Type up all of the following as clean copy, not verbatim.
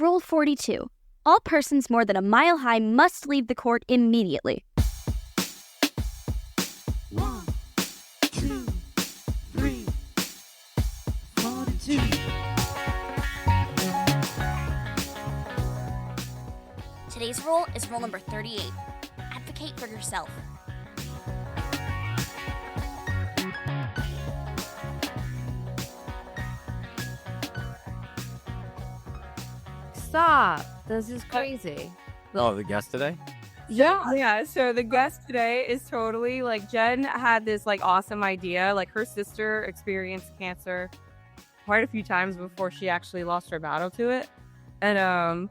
Rule 42. All persons more than a mile high must leave the court immediately. 1, 2, 3, 42. Today's rule is rule number 38. Advocate for yourself. Stop. This is crazy. Oh, the guest today? Yeah. So the guest today is totally like Jen had this like awesome idea. Like her sister experienced cancer quite a few times before she actually lost her battle to it. And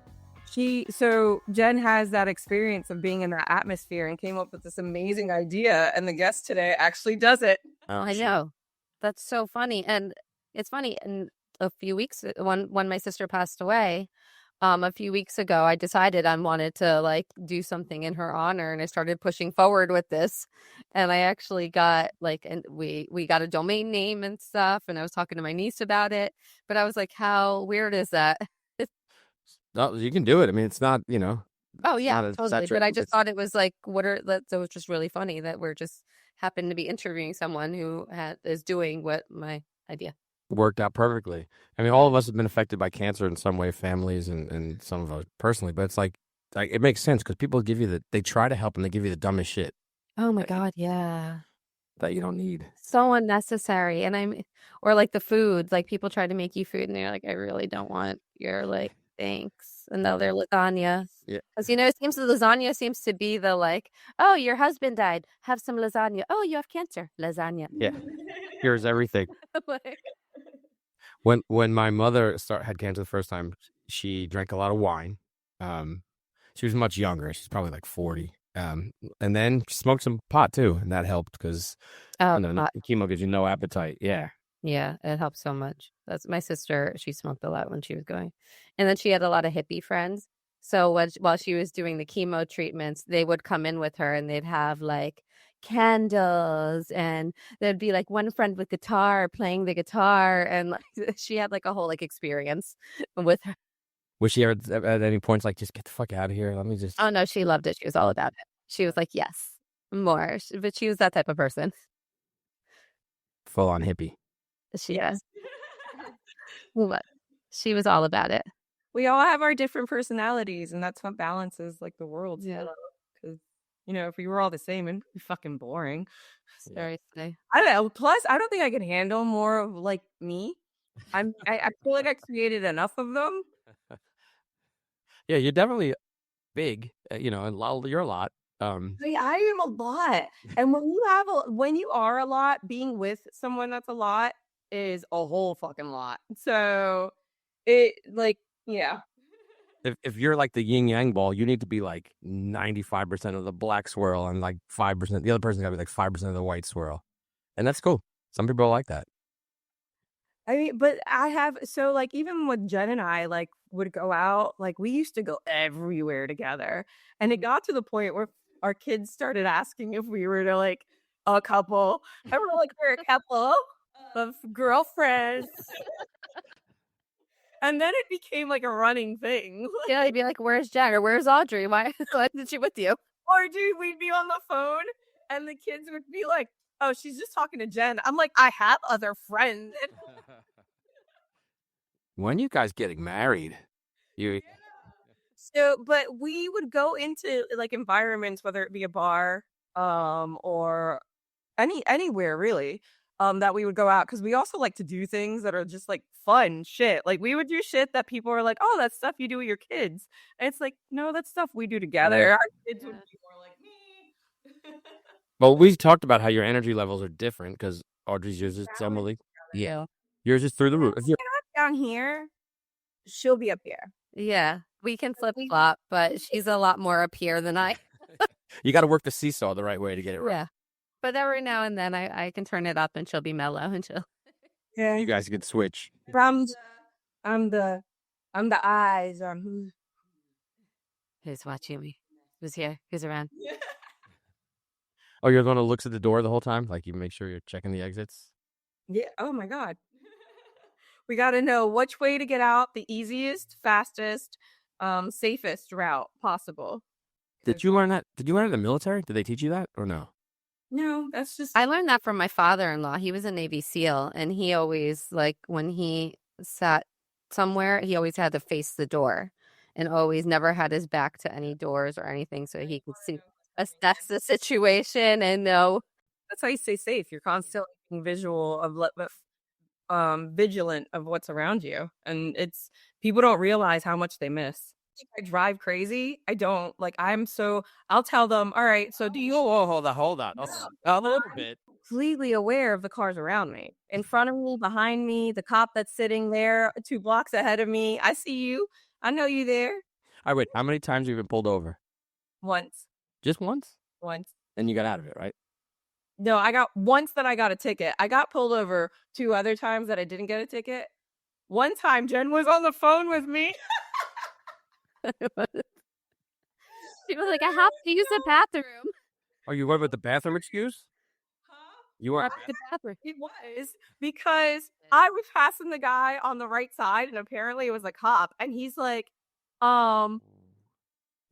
Jen has that experience of being in that atmosphere and came up with this amazing idea. And the guest today actually does it. Oh, I know. That's so funny. And it's funny. And a few weeks, when my sister passed away, a few weeks ago, I decided I wanted to like do something in her honor, and I started pushing forward with this. And I actually got and we got a domain name and stuff. And I was talking to my niece about it. But I was like, how weird is that? No, you can do it. I mean, it's not, Oh yeah, not a totally. saturated- But I just it's- thought it was like, that was just really funny that we're just happened to be interviewing someone who is doing what my idea. worked out perfectly. I mean, all of us have been affected by cancer in some way, families and some of us personally. But it's like it makes sense because people they try to help and they give you the dumbest shit Oh my God, yeah. that you don't need. So unnecessary. And or like the food, like people try to make you food and they're like, I really don't want your thanks. Another lasagna. Yeah. Because, it seems the lasagna seems to be the oh, your husband died. Have some lasagna. Oh, you have cancer. Lasagna. Yeah. Here's everything. Like, When my mother had cancer the first time, she drank a lot of wine. She was much younger. She's probably like 40. And then she smoked some pot too, and that helped because chemo gives you no appetite. Yeah. yeah, it helps so much. That's my sister. She smoked a lot when she was going. And then she had a lot of hippie friends. So while she was doing the chemo treatments, they would come in with her and they'd have candles, and there'd be one friend with guitar playing the guitar, and she had a whole experience with her. Was she ever at any points just get the fuck out of here? Let me just. Oh no, she loved it. She was all about it. She was like, yes, more. But she was that type of person. Full on hippie. She is. What? She was all about it. We all have our different personalities, and that's what balances the world. Yeah. Because if we were all the same, it'd be fucking boring. Seriously. I don't know. Plus, I don't think I can handle more of me. I feel like I created enough of them. Yeah, you're definitely big. And you're a lot. I am a lot, and when you are a lot, being with someone that's a lot is a whole fucking lot. So it yeah. If you're the yin yang ball, you need to be 95% of the black swirl and 5%. The other person's gotta be 5% of the white swirl, and that's cool. Some people like that. I mean, but I have even with Jen and I would go out, we used to go everywhere together, and it got to the point where our kids started asking if we were a couple, and we're we're a couple of girlfriends. And then it became a running thing. Yeah, they'd be like, where's Jen? Or where's Audrey? Why isn't she with you? Or dude, we'd be on the phone and the kids would be like, oh, she's just talking to Jen. I'm like, I have other friends. When you guys getting married? So, but we would go into environments, whether it be a bar, or anywhere really, that we would go out, because we also like to do things that are just fun shit. We would do shit that people are like, oh, that's stuff you do with your kids. And it's no, that's stuff we do together. Our kids would be more like me. Well, we talked about how your energy levels are different because Audrey's yours is Emily. Yeah, yours is through the roof. If you're not down here, she'll be up here. Yeah, we can flip flop, but she's a lot more up here than I. You got to work the seesaw the right way to get it right. Yeah, but every now and then I can turn it up and she'll be mellow and she'll. Yeah, You guys can switch. I'm the eyes. Who's watching me? Who's here? Who's around? Oh, you're the one who looks at the door the whole time? You make sure you're checking the exits? Yeah. Oh my God. We got to know which way to get out, the easiest, fastest, safest route possible. Did you learn that? Did you learn it in the military? Did they teach you that or no? No, that's just. I learned that from my father-in-law. He was a Navy SEAL, and he always, like, when he sat somewhere, he always had to face the door and always never had his back to any doors or anything so he could see assess the situation and know. That's how you stay safe. You're constantly being vigilant of what's around you, and it's people don't realize how much they miss. I drive crazy. I don't like. I'll tell them. All right. So do you? Oh, hold on. A little bit. Completely aware of the cars around me, in front of me, behind me, the cop that's sitting there 2 blocks ahead of me. I see you. I know you there. All right, wait. How many times have you been pulled over? Once. Just once? Once. And you got out of it, right? No, I got once that I got a ticket. I got pulled over 2 other times that I didn't get a ticket. One time, Jen was on the phone with me. She was like, I have to use the bathroom. Oh, you went with the bathroom excuse? Huh? You were. The bathroom. It was because I was passing the guy on the right side, and apparently it was a cop, and he's like,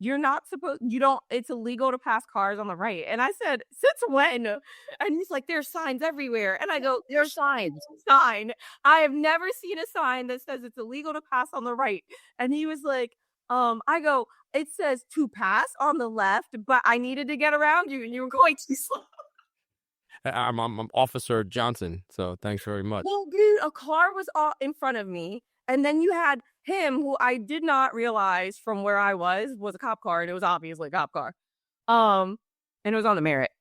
you're not supposed, it's illegal to pass cars on the right. And I said, since when? And he's like, there's signs everywhere. And I go, there's signs. Sign. I have never seen a sign that says it's illegal to pass on the right. And he was like, I go, it says to pass on the left, but I needed to get around you and you were going too slow. I'm Officer Johnson, so thanks very much. Well, dude, a car was in front of me, and then you had him, who I did not realize from where I was a cop car, and it was obviously a cop car. And it was on the Merritt.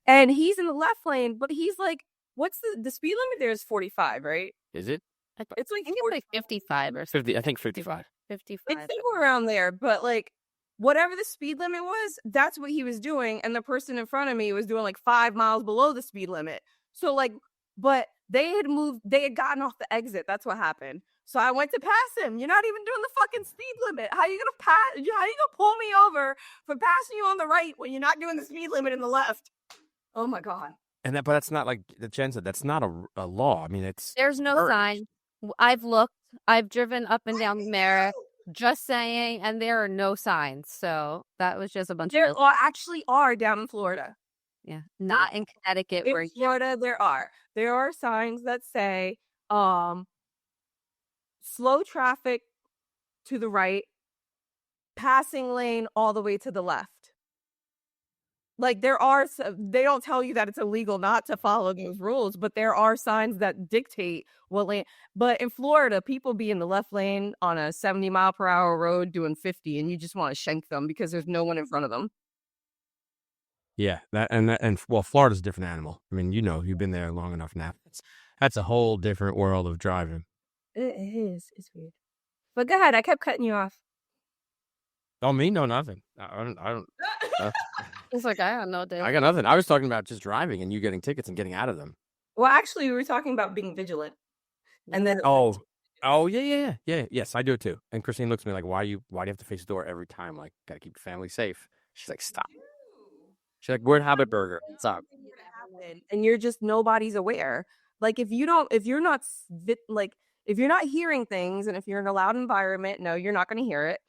And he's in the left lane, but he's like, what's the speed limit there is 45, right? Is it? It's like, I think it's like 55 or 50. I think 55. 55. it's somewhere around there, but like whatever the speed limit was, that's what he was doing. And the person in front of me was doing like 5 miles below the speed limit. So like, but they had gotten off the exit. That's what happened. So I went to pass him. You're not even doing the fucking speed limit. How you gonna pull me over for passing you on the right when you're not doing the speed limit in the left? Oh my God. But that's not like Jen said. That's not a law. I mean, There's no sign. I've looked. I've driven up and down the Merritt. Just saying, and there are no signs. So that was just a bunch There of. actually are down in Florida. Yeah, not in Connecticut. In Where Florida, there are signs that say, slow traffic to the right, passing lane all the way to the left. Like they don't tell you that it's illegal not to follow those rules, but there are signs that dictate what lane. But in Florida, people be in the left lane on a 70-mile-per-hour road doing 50, and you just want to shank them because there's no one in front of them. Yeah, well, Florida's a different animal. I mean, you've been there long enough now. That's a whole different world of driving. It is. It's weird. But go ahead. I kept cutting you off. Oh, me? No, nothing. I don't. it's like I don't know. I got nothing. I was talking about just driving and you getting tickets and getting out of them. Well, actually, we were talking about being vigilant, and then yeah. Yes, I do it too. And Christine looks at me like, why do you have to face the door every time? Like, gotta keep the family safe. She's like, stop. She's like, we're at Habit Burger. Stop. And you're just nobody's aware. Like if you're not hearing things, and if you're in a loud environment, no, you're not going to hear it,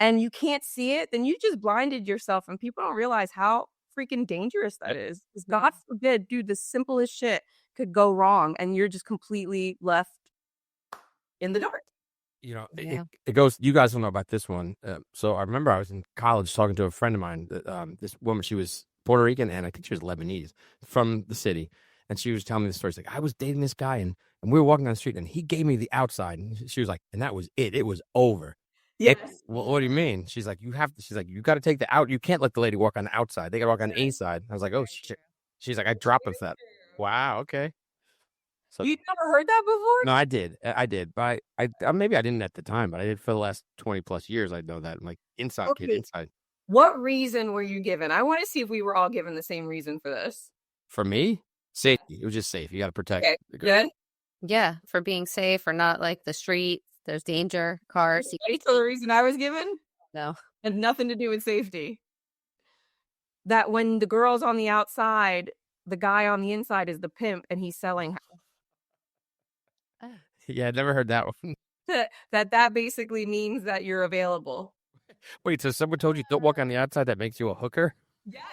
and you can't see it, then you just blinded yourself, and people don't realize how freaking dangerous that is. Because God forbid, dude, the simplest shit could go wrong, and you're just completely left in the dark. It goes. You guys don't know about this one. So I remember I was in college talking to a friend of mine. This woman, she was Puerto Rican, and I think she was Lebanese from the city. And she was telling me the story. She's like, I was dating this guy, and we were walking down the street, and he gave me the outside. And she was like, and that was it. It was over. Yes. Well, what do you mean? She's like, you got to take the out. You can't let the lady walk on the outside. They got to walk on the inside. I was like, oh shit. She's like, I dropped him for that. Wow. Okay. So You never heard that before? no, I did, but I maybe I didn't at the time, but I did for the last 20 plus years. I know that. I'm like inside kid, Okay. inside. What reason were you given? I want to see if we were all given the same reason for this. For me, safety. It was just safe. You got to protect. Okay. the girl. Good. Yeah, for being safe or not like the street. There's danger, cars. Ready for the reason I was given? No. It had nothing to do with safety. That when the girl's on the outside, the guy on the inside is the pimp, and he's selling her. Yeah, I never heard that one. that basically means that you're available. Wait, so someone told you don't walk on the outside, that makes you a hooker? Yes.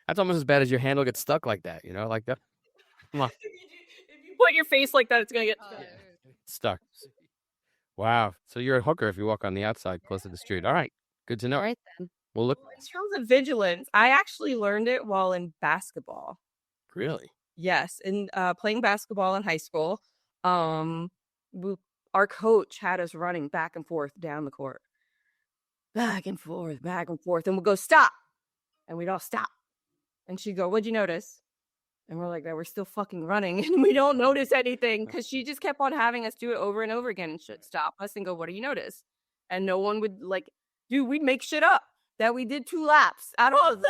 That's almost as bad as your handle gets stuck like that, like that. Come on. If you put your face like that, it's gonna get Stuck. Wow. So you're a hooker if you walk on the outside close to the street. All right. Good to know. All right then. Well, look. In terms of vigilance, I actually learned it while in basketball. Really? Yes, in playing basketball in high school, our coach had us running back and forth down the court, back and forth, and we'd go stop, and we'd all stop, and she'd go, "What'd you notice?" And we're like, "That we're still fucking running, and we don't notice anything," because she just kept on having us do it over and over again, and she'd stop us and go, "What do you notice?" And no one would we'd make shit up that we did 2 laps. I don't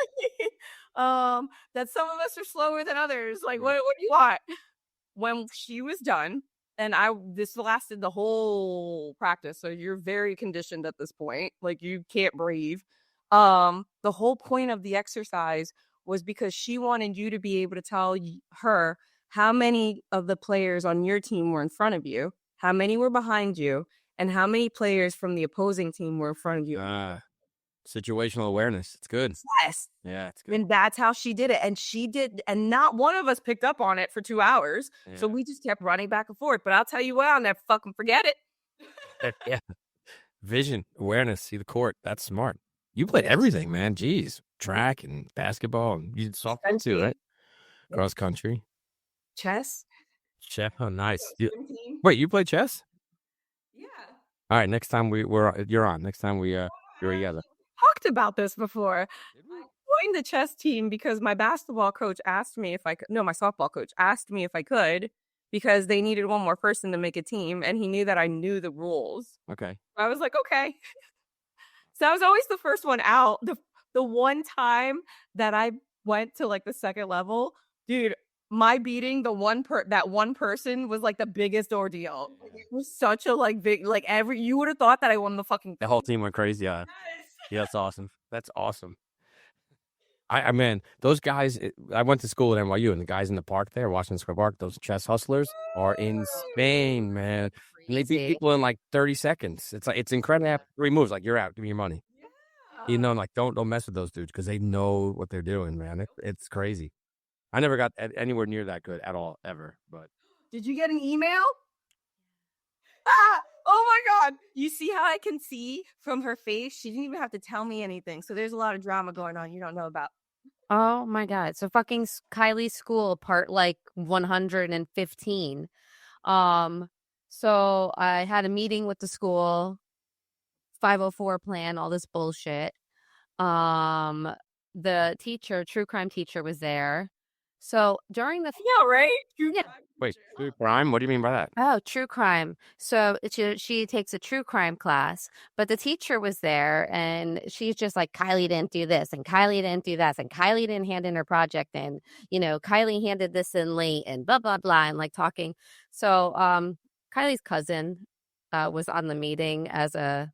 that some of us are slower than others. Like, what do you want? When she was done, and this lasted the whole practice, so you're very conditioned at this point. Like, you can't breathe. The whole point of the exercise was because she wanted you to be able to tell her how many of the players on your team were in front of you, how many were behind you, and how many players from the opposing team were in front of you. Situational awareness. It's good. Yes. Yeah, it's good. And that's how she did it. And not one of us picked up on it for 2 hours. Yeah. So we just kept running back and forth. But I'll tell you what, I'll never fucking forget it. Yeah. Vision, awareness, see the court. That's smart. You played everything, man. Jeez. Track and basketball. And you did softball too, right? Cross country. Chess. Chef. Oh, nice. Swim team. Wait, you play chess? Yeah. All right. Next time you're on. Next time you're together. Talked about this before. I joined the chess team because my basketball coach asked me if I could. No, my softball coach asked me if I could, because they needed one more person to make a team, and he knew that I knew the rules. Okay. I was like, okay. So I was always the first one out. The one time that I went to the second level, dude, my beating that one person was the biggest ordeal. It was such a big you would have thought that I won the fucking. The whole team went crazy. Yeah. Yeah, that's awesome. That's awesome. I mean, those guys, I went to school at NYU, and the guys in the park there, Washington Square Park, those chess hustlers are insane, man. And they beat people in 30 seconds. It's incredible. After 3 moves, you're out, give me your money. Yeah. Don't mess with those dudes, because they know what they're doing, man. It's crazy. I never got anywhere near that good at all, ever. But did you get an email? Ah! Oh my God. You see how I can see from her face? She didn't even have to tell me anything. So there's a lot of drama going on you don't know about. Oh my God. So fucking Kylie's school, part 115. So I had a meeting with the school, 504 plan, all this bullshit. The teacher, true crime teacher, was there. So during the right? wait, true crime? What do you mean by that? Oh, true crime. So she takes a true crime class, but the teacher was there, and she's just like, Kylie didn't do this, and Kylie didn't do that, and Kylie didn't hand in her project, and Kylie handed this in late, and blah blah blah, and talking. So Kylie's cousin was on the meeting as a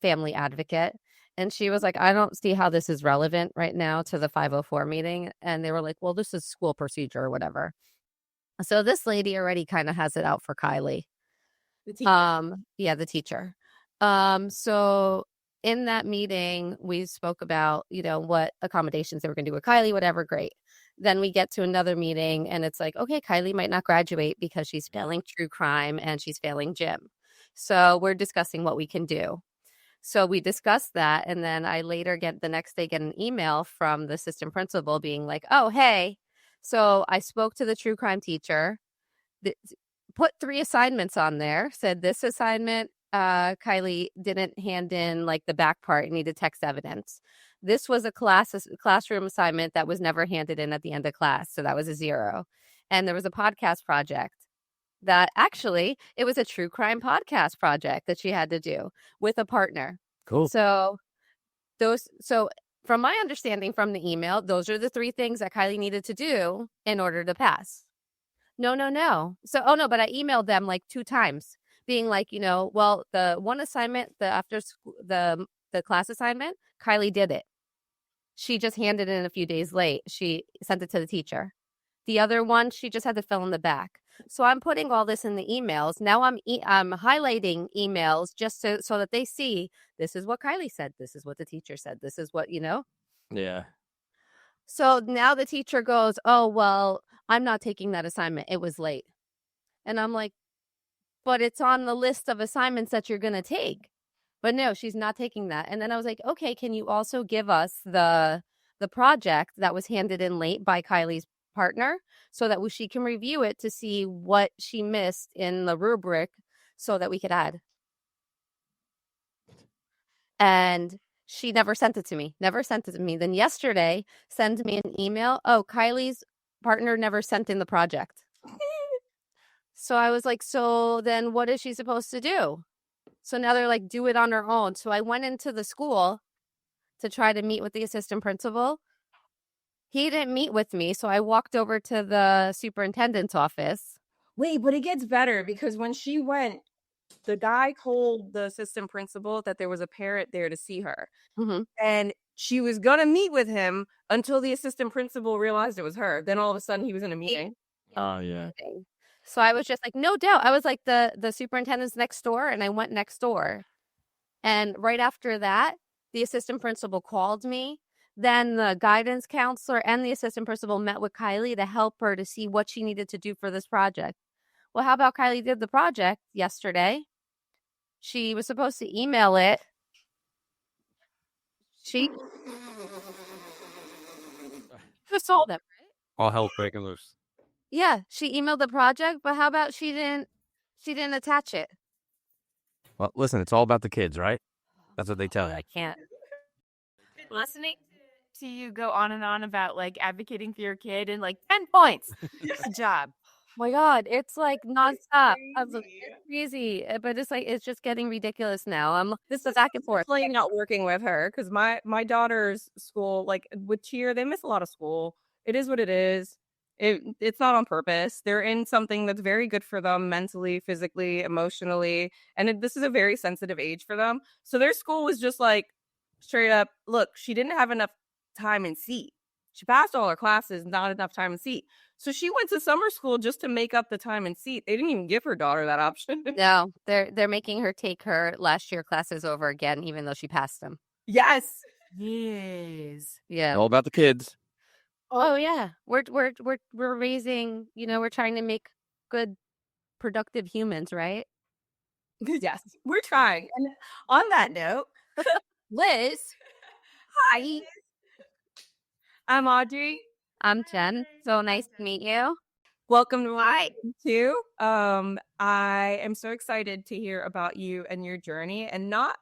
family advocate. And she was like, I don't see how this is relevant right now to the 504 meeting. And they were like, well, this is school procedure or whatever. So this lady already kind of has it out for Kylie. The teacher. Yeah, the teacher. So in that meeting, we spoke about, what accommodations they were going to do with Kylie, whatever. Great. Then we get to another meeting, and it's like, okay, Kylie might not graduate because she's failing true crime and she's failing gym. So we're discussing what we can do. So we discussed that, and then I later the next day get an email from the assistant principal being like, oh, hey, so I spoke to the true crime teacher, put 3 assignments on there, said this assignment, Kylie didn't hand in the back part, and needed text evidence. This was a classroom assignment that was never handed in at the end of class, so that was a 0. And there was a podcast project. That actually, it was a true crime podcast project that she had to do with a partner. Cool. So from my understanding from the email, those are the 3 things that Kylie needed to do in order to pass. No. So, but I emailed them 2 times being well, the one assignment, the class assignment, Kylie did it. She just handed it in a few days late. She sent it to the teacher. The other one, she just had to fill in the back. So I'm putting all this in the emails. Now I'm highlighting emails just so that they see this is what Kylie said. This is what the teacher said. This is what, Yeah. So now the teacher goes, oh, well, I'm not taking that assignment. It was late. And I'm like, but it's on the list of assignments that you're going to take. But no, she's not taking that. And then I was like, okay, can you also give us the project that was handed in late by Kylie's partner so that she can review it to see what she missed in the rubric so that we could add. And she never sent it to me. Then yesterday, sent me an email. Oh, Kylie's partner never sent in the project. So I was like, so then what is she supposed to do? So now they're like, do it on her own. So I went into the school to try to meet with the assistant principal. He didn't meet with me. So I walked over to the superintendent's office. Wait, but it gets better because when she went, the guy told the assistant principal that there was a parent there to see her. Mm-hmm. And she was going to meet with him until the assistant principal realized it was her. Then all of a sudden he was in a meeting. Oh, yeah. So I was just like, no doubt. I was like, the superintendent's next door, and I went next door. And right after that, the assistant principal called me. Then the guidance counselor and the assistant principal met with Kylie to help her to see what she needed to do for this project. Well, how about Kylie did the project yesterday? She was supposed to email it. She sold them. All hell breaking loose. Yeah, she emailed the project, but how about she didn't attach it? Well, listen, it's all about the kids, right? That's what they tell you. I can't. Listening to you go on and on about like advocating for your kid and like 10 points. Good job. Oh my God, it's like nonstop. I was like, it's crazy, but it's like it's just getting ridiculous now. This is back and forth. Definitely not working with her because my daughter's school, like with cheer, they miss a lot of school. It is what it is. It's not on purpose. They're in something that's very good for them mentally, physically, emotionally, and this is a very sensitive age for them. So their school was just like straight up, look, she didn't have enough time and seat. She passed all her classes, not enough time and seat. So she went to summer school just to make up the time and seat. They didn't even give her daughter that option. No, they're making her take her last year classes over again, even though she passed them. Yes. Yes. Yeah. All about the kids. Oh yeah. We're raising. We're trying to make good, productive humans, right? Yes, we're trying. And on that note, Liz. hi. I'm Audrey. I'm Jen. So nice to meet you. Welcome to my too. I am so excited to hear about you and your journey, and not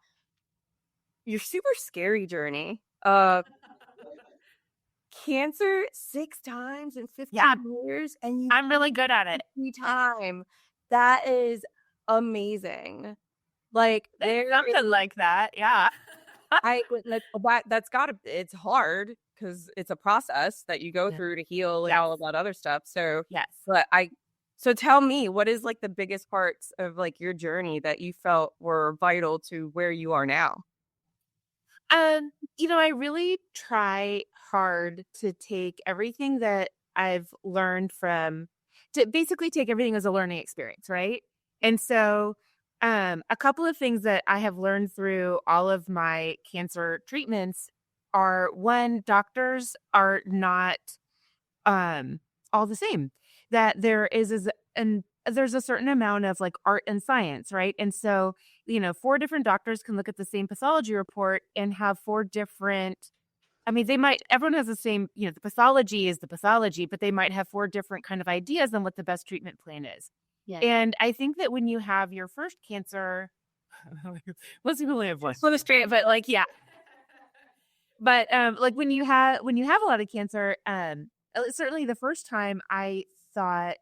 your super scary journey. Cancer 6 times in 15 years, and I'm really good at it. every time. That is amazing. Like There's something like that. Yeah. it's hard because it's a process that you go through to heal and all of that other stuff. So Yes. so tell me, what is like the biggest parts of like your journey that you felt were vital to where you are now? I really try hard to take everything that I've learned to basically take everything as a learning experience, right? And so a couple of things that I have learned through all of my cancer treatments are, one, doctors are not all the same. That there's a certain amount of like art and science, right? And so, 4 different doctors can look at the same pathology report and have 4 different, everyone has the same, the pathology is the pathology, but they might have 4 different kind of ideas on what the best treatment plan is. Yeah. And I think that when you have your first cancer, most people only have one. So straight, but like, yeah. But like when you have a lot of cancer, certainly the first time I thought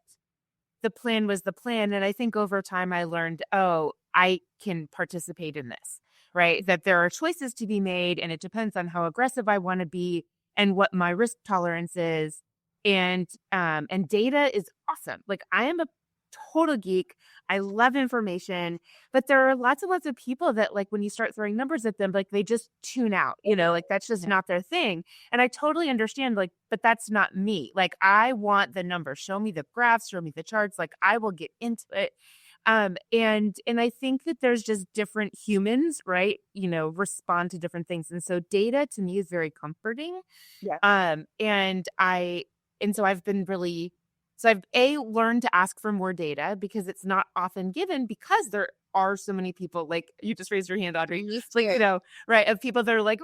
the plan was the plan, and I think over time I learned, oh, I can participate in this, right? That there are choices to be made, and it depends on how aggressive I want to be and what my risk tolerance is. And data is awesome. Like, I am a total geek. I love information, but there are lots and lots of people that like when you start throwing numbers at them, like they just tune out, like that's just not their thing. And I totally understand, like, but that's not me. Like I want the numbers. Show me the graphs, show me the charts. Like I will get into it. And I think that there's just different humans, right? Respond to different things. And so data to me is very comforting. Yeah. So I've been really, so I've learned to ask for more data because it's not often given because there are so many people, like you just raised your hand, Audrey, right. Of people that are like,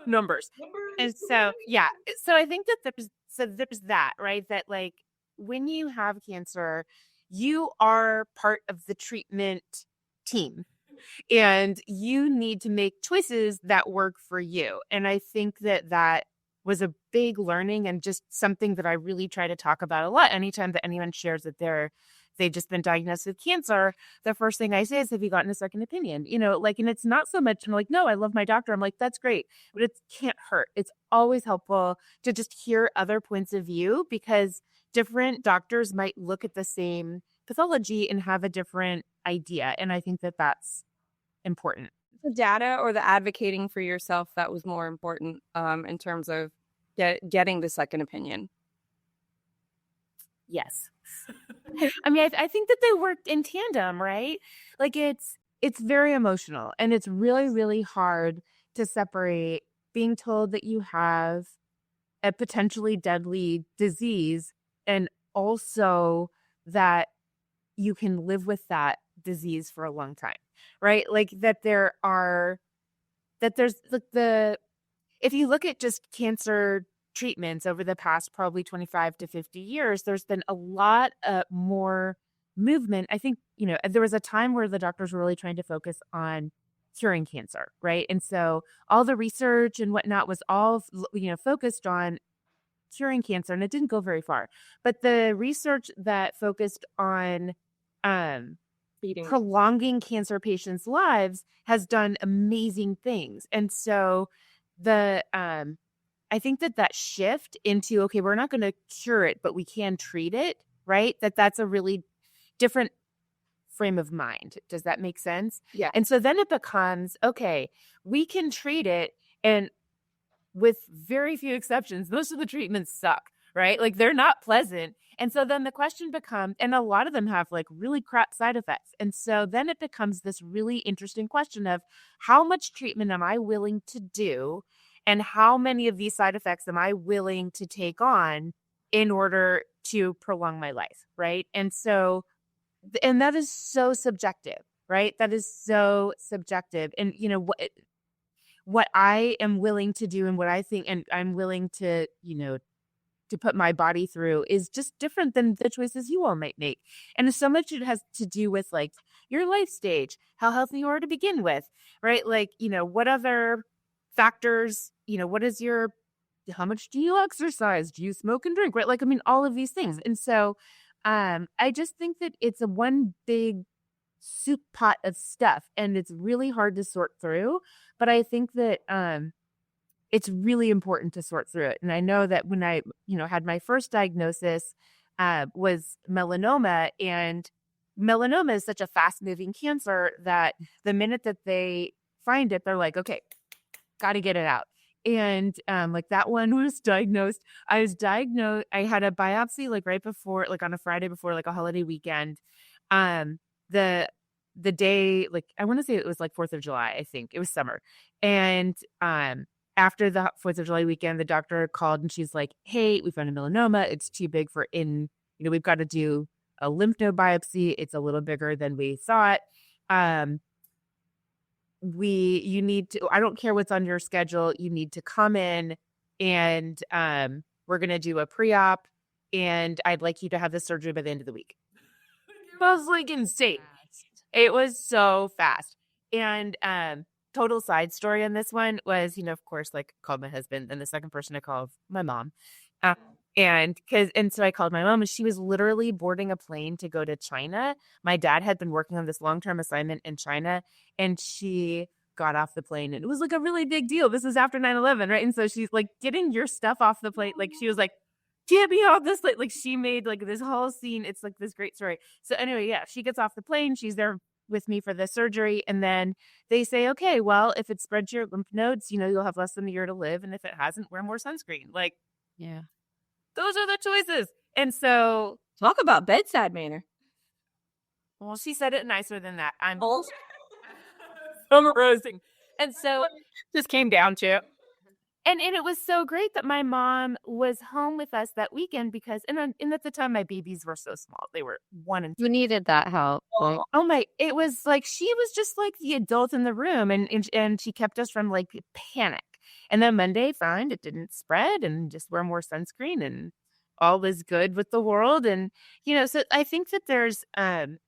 numbers. And so, yeah. So I think that there's that, right? That like when you have cancer, you are part of the treatment team and you need to make choices that work for you. And I think that was a big learning and just something that I really try to talk about a lot. Anytime that anyone shares that they've just been diagnosed with cancer, the first thing I say is, have you gotten a second opinion? And it's not so much, I'm like, no, I love my doctor. I'm like, that's great, but it can't hurt. It's always helpful to just hear other points of view because different doctors might look at the same pathology and have a different idea. And I think that that's important. The data or the advocating for yourself that was more important in terms of getting the second opinion? Yes. I mean, I think that they worked in tandem, right? Like it's very emotional and it's really, really hard to separate being told that you have a potentially deadly disease and also that you can live with that disease for a long time, right? Like that there's like if you look at just cancer treatments over the past probably 25 to 50 years, there's been a lot more movement. I think, there was a time where the doctors were really trying to focus on curing cancer, right? And so all the research and whatnot was all, focused on curing cancer, and it didn't go very far. But the research that focused on prolonging cancer patients' lives has done amazing things. And so I think that shift into, okay, we're not going to cure it, but we can treat it, right? That's a really different frame of mind. Does that make sense? Yeah. And so then it becomes, okay, we can treat it, and with very few exceptions, most of the treatments suck, right? Like they're not pleasant. And so then the question becomes, and a lot of them have like really crap side effects. And so then it becomes this really interesting question of how much treatment am I willing to do? And how many of these side effects am I willing to take on in order to prolong my life, right? And so, and that is so subjective, right? That is so subjective. And, what I am willing to do and what I think, and I'm willing to, to put my body through is just different than the choices you all might make. And so much it has to do with like your life stage, how healthy you are to begin with, right? Like, what other factors, how much do you exercise? Do you smoke and drink, right? Like, I mean, all of these things. And so I just think that it's a one big soup pot of stuff and it's really hard to sort through. But I think that it's really important to sort through it. And I know that when I, had my first diagnosis was melanoma, and melanoma is such a fast moving cancer that the minute that they find it, they're like, okay, got to get it out. And like that one was diagnosed. I had a biopsy like right before, like on a Friday before like a holiday weekend. The day, like I want to say it was like 4th of July, I think. It was summer. And after the 4th of July weekend, the doctor called and she's like, hey, we found a melanoma. It's too big for we've got to do a lymph node biopsy. It's a little bigger than we thought. You need to, I don't care what's on your schedule. You need to come in and we're going to do a pre-op and I'd like you to have the surgery by the end of the week. It was like insane. It was so fast. And total side story on this one was, of course, like called my husband, and the second person I called my mom. And so I called my mom, and she was literally boarding a plane to go to China. My dad had been working on this long-term assignment in China, and she got off the plane, and it was like a really big deal. This is after 9/11, right? And so she's like, getting your stuff off the plane. Like she was like, get me off this like she made like this whole scene. It's like this great story. So anyway, yeah, she gets off the plane. She's there with me for the surgery. And then they say, okay, well, if it spreads your lymph nodes, you'll have less than a year to live. And if it hasn't, wear more sunscreen. Like, Yeah. those are the choices. And so, Talk about bedside manner. well, she said it nicer than that. I'm Oh. summarizing. And so, Just came down to it. and it was so great that my mom was home with us that weekend because, and at the time my babies were so small. They were 1 and 2. You needed that help. Right? Oh my, it was like, she was just like the adult in the room and she kept us from like panic. And then Monday, fine, it didn't spread and just wear more sunscreen and all was good with the world. And, so I think that there's, and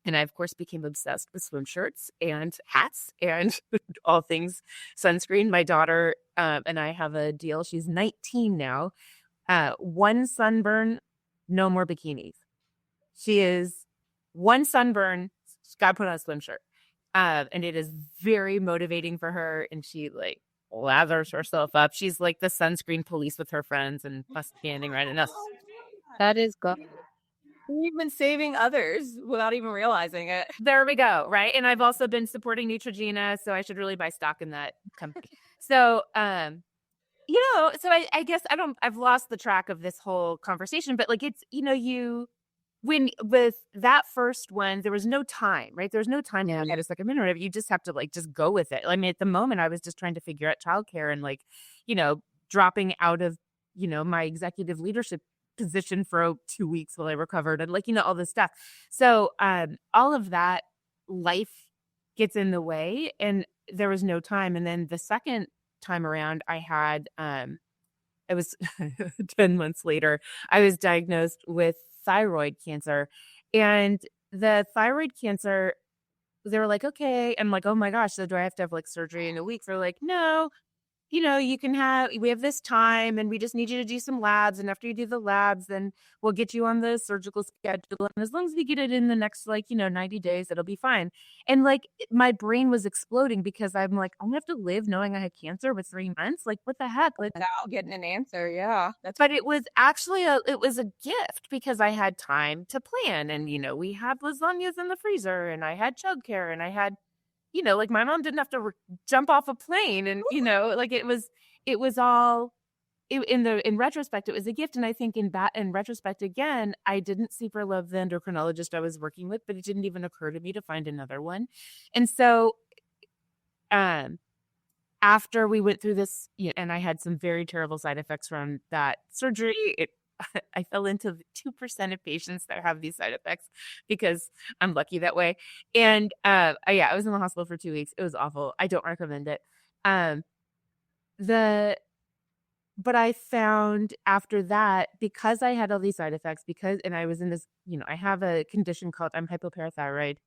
I, of course, became obsessed with swim shirts and hats and all things sunscreen. My daughter and I have a deal. She's 19 now. One sunburn, no more bikinis. She is one sunburn, she's got to put on a swim shirt. And it is very motivating for her. And she like lathers herself up. She's like the sunscreen police with her friends and us standing right in us. That is good. You've been saving others without even realizing it. There we go. Right. And I've also been supporting Neutrogena, so I should really buy stock in that company. So, so I guess I've lost the track of this whole conversation, but like, it's, when with that first one, there was no time, right? There was no time to get a second minute or whatever. You just have to like, just go with it. I mean, at the moment I was just trying to figure out childcare and like, dropping out of, my executive leadership position for 2 weeks while I recovered and like, all this stuff. So, all of that life gets in the way and there was no time. And then the second time around I had, it was 10 months later, I was diagnosed with thyroid cancer. And the thyroid cancer, they were like, okay. I'm like, oh my gosh, so do I have to have like surgery in a week? They're like, no, we have this time and we just need you to do some labs. And after you do the labs, then we'll get you on the surgical schedule. And as long as we get it in the next 90 days, it'll be fine. And like my brain was exploding because I'm like, I'm gonna have to live knowing I had cancer with 3 months. Like, what the heck? Like, Without getting an answer, yeah. but it was actually a gift because I had time to plan. And, we had lasagnas in the freezer and I had childcare and I had, like my mom didn't have to jump off a plane and, like it was all in retrospect, it was a gift. And I think in retrospect, again, I didn't super love the endocrinologist I was working with, but it didn't even occur to me to find another one. And so, after we went through this, and I had some very terrible side effects from that surgery, I fell into the 2% of patients that have these side effects because I'm lucky that way. And I was in the hospital for 2 weeks. It was awful. I don't recommend it. But I found after that, because I had all these side effects, and I was in this, I have a condition called I'm hypoparathyroid.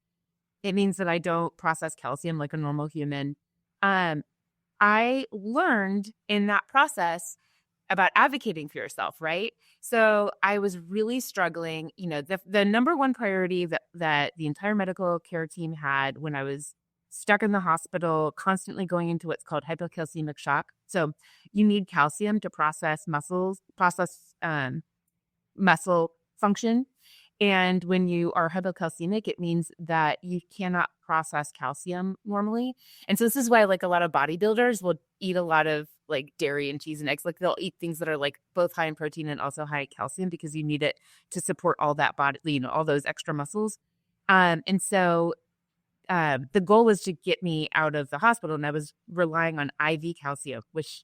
It means that I don't process calcium like a normal human. I learned in that process about advocating for yourself, right? So I was really struggling. The number one priority that the entire medical care team had when I was stuck in the hospital, constantly going into what's called hypocalcemic shock. So you need calcium to process muscle function. And when you are hypocalcemic, it means that you cannot process calcium normally. And so this is why like a lot of bodybuilders will eat a lot of like dairy and cheese and eggs. Like they'll eat things that are like both high in protein and also high in calcium because you need it to support all that body, all those extra muscles. And so the goal was to get me out of the hospital, and I was relying on IV calcium, which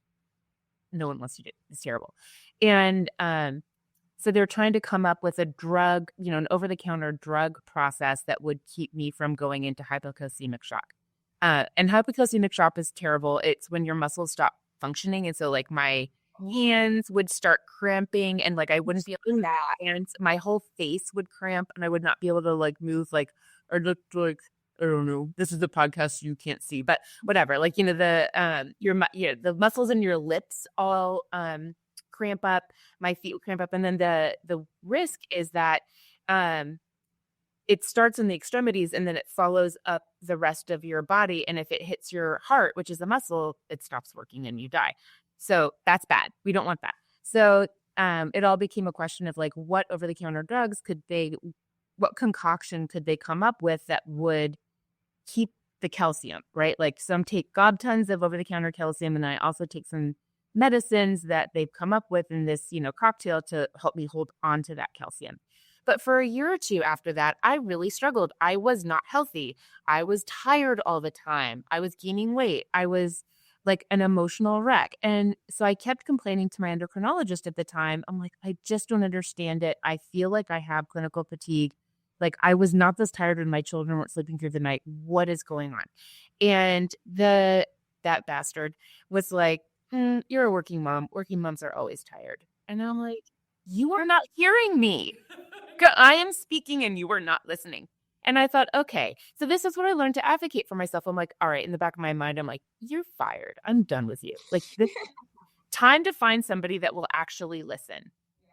no one wants to do. It's terrible. And so they're trying to come up with a drug, an over-the-counter drug process that would keep me from going into hypocalcemic shock. And hypocalcemic shock is terrible. It's when your muscles stop functioning. And so like my hands would start cramping and like I wouldn't be able to and my whole face would cramp and I would not be able to like move like or look like I don't know. This is a podcast you can't see, but whatever. Like the muscles in your lips all cramp up, my feet would cramp up, and then the risk is that it starts in the extremities and then it follows up the rest of your body, and if it hits your heart, which is a muscle, it stops working and you die. So that's bad. We don't want that. So it all became a question of like, what over-the-counter drugs what concoction could they come up with that would keep the calcium, right? Like some take gob tons of over-the-counter calcium, and I also take some medicines that they've come up with in this, cocktail to help me hold on to that calcium. But for a year or two after that, I really struggled. I was not healthy. I was tired all the time. I was gaining weight. I was like an emotional wreck. And so I kept complaining to my endocrinologist at the time. I'm like, I just don't understand it. I feel like I have clinical fatigue. Like I was not this tired when my children weren't sleeping through the night. What is going on? And that bastard was like, you're a working mom. Working moms are always tired. And I'm like, you are not hearing me. I am speaking and you are not listening. And I thought, okay, so this is what I learned to advocate for myself. I'm like, all right, in the back of my mind, I'm like, you're fired. I'm done with you. Like this time to find somebody that will actually listen.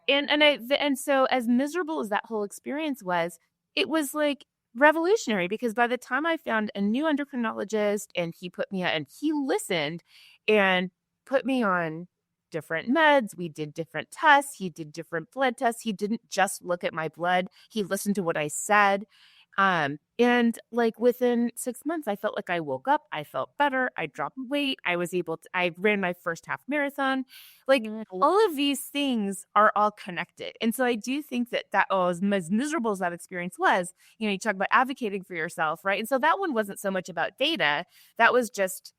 And so as miserable as that whole experience was, it was like revolutionary because by the time I found a new endocrinologist and he listened and put me on different meds. We did different tests. He did different blood tests. He didn't just look at my blood. He listened to what I said. And like within 6 months, I felt like I woke up. I felt better. I dropped weight. I ran my first half marathon. Like all of these things are all connected. And so I do think that as miserable as that experience was, you talk about advocating for yourself, right? And so that one wasn't so much about data. That was just,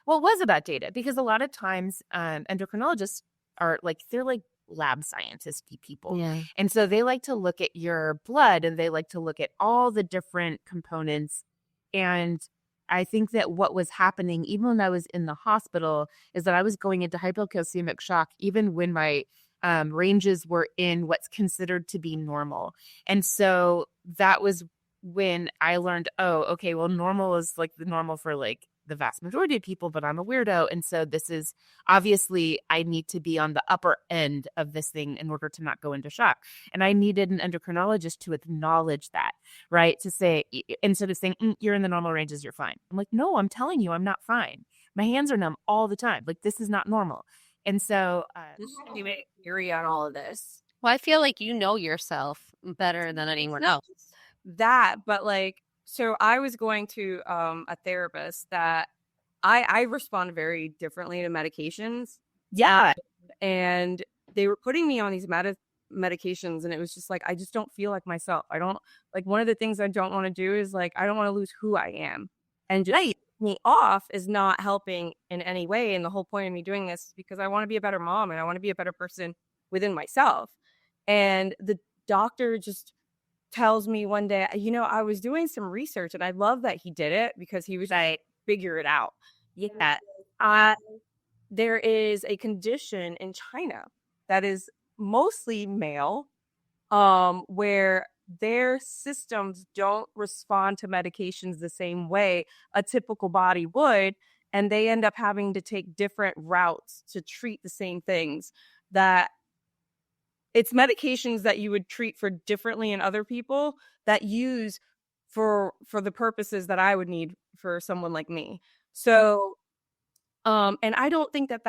well, it was about data because a lot of times endocrinologists are like, they're like lab scientist-y people. Yeah. And so they like to look at your blood and they like to look at all the different components. And I think that what was happening, even when I was in the hospital, is that I was going into hypocalcemic shock, even when my ranges were in what's considered to be normal. And so that was when I learned, oh, okay, well, normal is like the normal for like the vast majority of people, but I'm a weirdo. And so this is obviously I need to be on the upper end of this thing in order to not go into shock. And I needed an endocrinologist to acknowledge that, right? To say, instead of saying, you're in the normal ranges, you're fine. I'm like, no, I'm telling you, I'm not fine. My hands are numb all the time. Like, this is not normal. And so This is anyway, theory on all of this. Well, I feel like you know yourself better than anyone else. That, but like, so I was going to a therapist that I respond very differently to medications. yeah, And they were putting me on these medications and it was just like, I just don't feel like myself. I don't like, one of the things I don't want to do is like, I don't want to lose who I am. And just me off is not helping in any way. And the whole point of me doing this is because I want to be a better mom and I want to be a better person within myself. And the doctor just tells me one day, I was doing some research and I love that he did it because he was like, figure it out. Yeah. There is a condition in China that is mostly male, where their systems don't respond to medications the same way a typical body would. And they end up having to take different routes to treat the same things that it's medications that you would treat for differently in other people that use for the purposes that I would need for someone like me. So, and I don't think that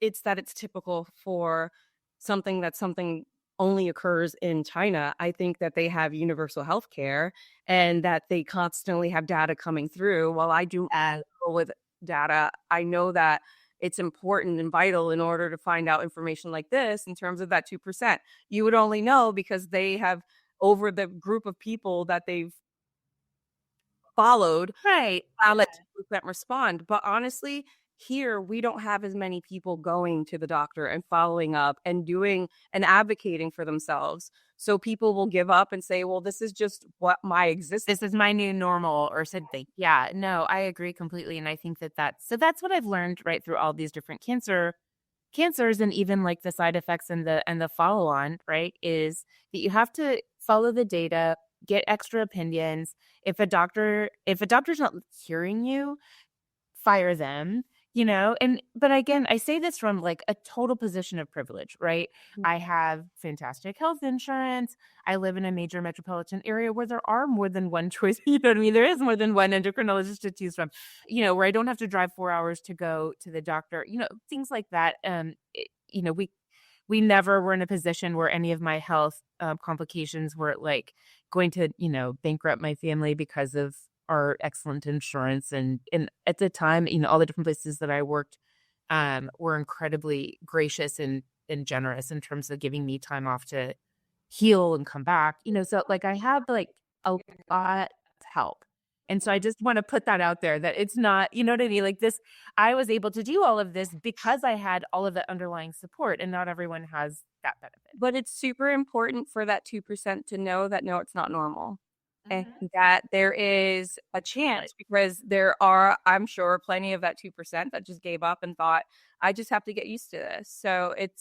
it's typical for something only occurs in China. I think that they have universal health care and that they constantly have data coming through. While I do with data, I know that it's important and vital in order to find out information like this in terms of that 2%. You would only know because they have, over the group of people that they've followed, right, let 2% respond. But honestly, here we don't have as many people going to the doctor and following up and doing and advocating for themselves. So people will give up and say, well, this is just what my existence. This is my new normal or something. Yeah, no, I agree completely. And I think that's what I've learned right through all these different cancers and even like the side effects and the follow on, right, is that you have to follow the data, get extra opinions. If a doctor's not hearing you, fire them. But again, I say this from like a total position of privilege, right? I have fantastic health insurance. I live in a major metropolitan area where there are more than one choice. You know what I mean? There is more than one endocrinologist to choose from, where I don't have to drive 4 hours to go to the doctor, things like that. we never were in a position where any of my health complications were like going to, bankrupt my family because of our excellent insurance. And at the time, all the different places that I worked were incredibly gracious and generous in terms of giving me time off to heal and come back. So like I have like a lot of help. And so I just want to put that out there that it's not, you know what I mean? Like this, I was able to do all of this because I had all of the underlying support, and not everyone has that benefit. But it's super important for that 2% to know that, no, it's not normal. And that there is a chance, because there are, I'm sure, plenty of that 2% that just gave up and thought, I just have to get used to this. So it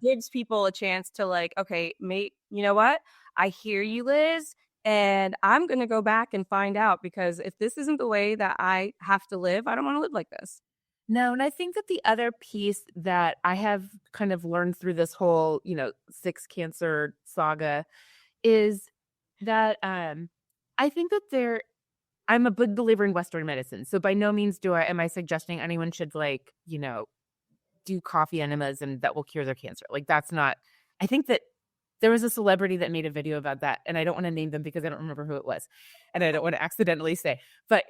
gives people a chance to like, okay, mate, you know what? I hear you, Liz, and I'm going to go back and find out, because if this isn't the way that I have to live, I don't want to live like this. No, and I think that the other piece that I have kind of learned through this whole, 6 cancer saga is that I think that I'm a big believer in Western medicine. So by no means am I suggesting anyone should do coffee enemas and that will cure their cancer. Like that's not, I think that there was a celebrity that made a video about that, and I don't want to name them because I don't remember who it was, and I don't want to accidentally say, but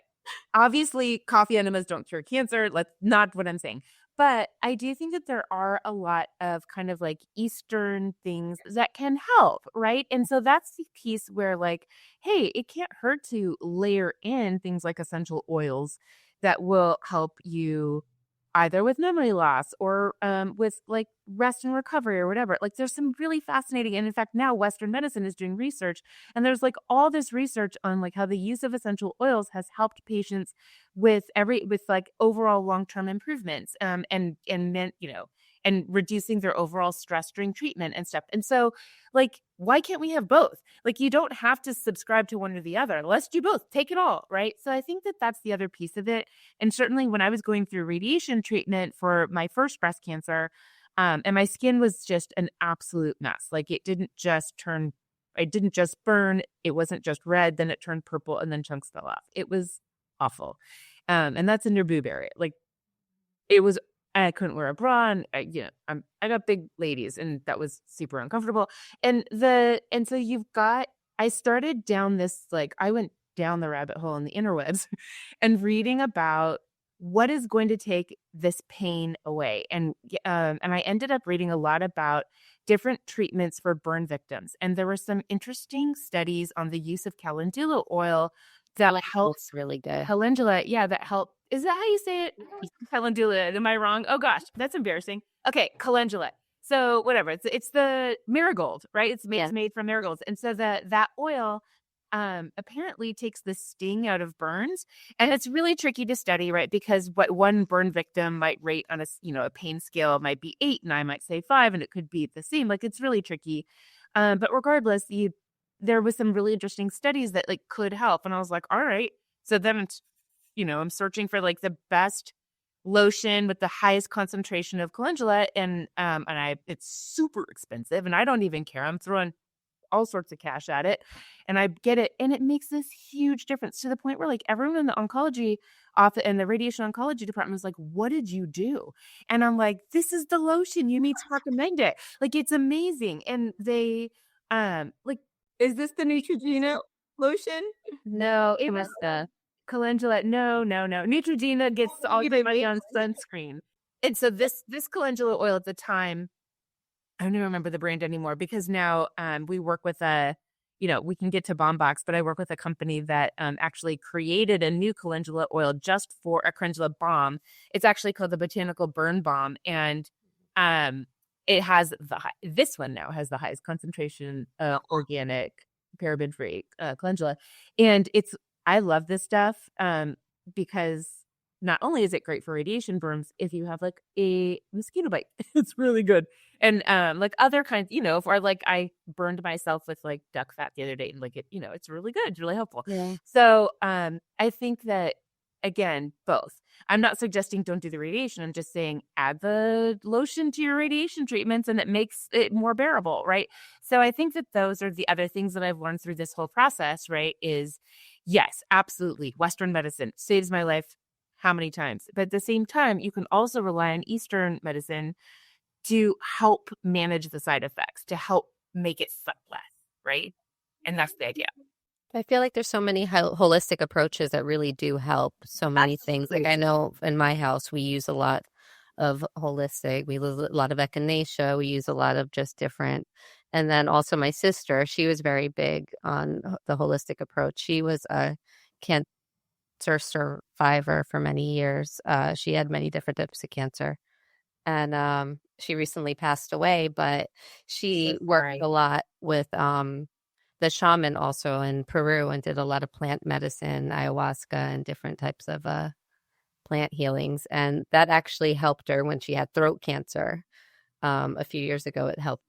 obviously coffee enemas don't cure cancer. That's not what I'm saying. But I do think that there are a lot of kind of like Eastern things that can help, right? And so that's the piece where like, hey, it can't hurt to layer in things like essential oils that will help you either with memory loss or with like rest and recovery or whatever. Like there's some really fascinating, and in fact, now Western medicine is doing research, and there's like all this research on like how the use of essential oils has helped patients with like overall long-term improvements and reducing their overall stress during treatment and stuff. And so like, why can't we have both? Like you don't have to subscribe to one or the other. Let's do both. Take it all, right? So I think that that's the other piece of it. And certainly when I was going through radiation treatment for my first breast cancer, and my skin was just an absolute mess. Like it didn't just burn. It wasn't just red. Then it turned purple and then chunks fell off. It was awful. And that's in your boob area. Like it was, I couldn't wear a bra, and I got big ladies, and that was super uncomfortable. And so I started down this, like, I went down the rabbit hole in the interwebs and reading about what is going to take this pain away. And I ended up reading a lot about different treatments for burn victims. And there were some interesting studies on the use of calendula oil that helps. Really good. Calendula, yeah, that help. Is that how you say it? Calendula. Am I wrong? Oh gosh, that's embarrassing. Okay, calendula. So whatever. It's the marigold, right? It's made from marigolds, and so that oil apparently takes the sting out of burns, and it's really tricky to study, right? Because what one burn victim might rate on a pain scale might be 8, and I might say 5, and it could be the same. Like it's really tricky. But regardless, there was some really interesting studies that like could help, and I was like, all right. So then I'm searching for like the best lotion with the highest concentration of calendula, and it's super expensive, and I don't even care. I'm throwing all sorts of cash at it, and I get it, and it makes this huge difference to the point where like everyone in the oncology office and the radiation oncology department was like, "What did you do?" And I'm like, "This is the lotion. You need to recommend it. Like it's amazing." And they like, is this the Neutrogena lotion? No, it was calendula. No. Neutrogena gets all your money on sunscreen. And so this calendula oil at the time, I don't even remember the brand anymore, because now we work with we can get to Balm Box, but I work with a company that actually created a new calendula oil just for a calendula balm. It's actually called the Botanical Burn Balm, and it has this one now has the highest concentration organic paraben-free calendula, and I love this stuff because not only is it great for radiation burns, if you have like a mosquito bite, it's really good. And like other kinds, or like I burned myself with like duck fat the other day, and like it's really good. It's really helpful. Yeah. So I think that, again, both. I'm not suggesting don't do the radiation. I'm just saying add the lotion to your radiation treatments, and it makes it more bearable, right? So I think that those are the other things that I've learned through this whole process, right? Is yes, absolutely. Western medicine saves my life how many times? But at the same time, you can also rely on Eastern medicine to help manage the side effects, to help make it suck less, right? And that's the idea. I feel like there's so many holistic approaches that really do help so many things. Like I know in my house, we use a lot of holistic. We use a lot of echinacea. We use a lot of just different. And then also my sister, she was very big on the holistic approach. She was a cancer survivor for many years. She had many different types of cancer. And she recently passed away, but she worked a lot with the shaman also in Peru and did a lot of plant medicine, ayahuasca, and different types of plant healings. And that actually helped her when she had throat cancer a few years ago. It helped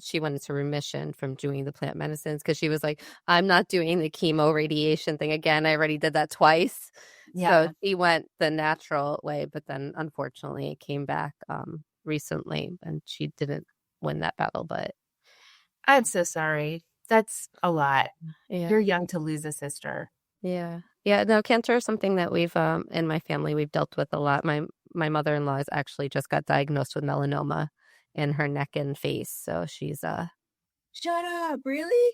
she went into remission from doing the plant medicines because she was like, I'm not doing the chemo radiation thing again. I already did that twice. Yeah. So she went the natural way, but then unfortunately it came back recently and she didn't win that battle, but I'm so sorry. That's a lot. yeah. You're young to lose a sister. Yeah. Yeah. No, cancer is something that we've, in my family, we've dealt with a lot. My mother-in-law has actually just got diagnosed with melanoma in her neck and face. So she's, Shut up, really?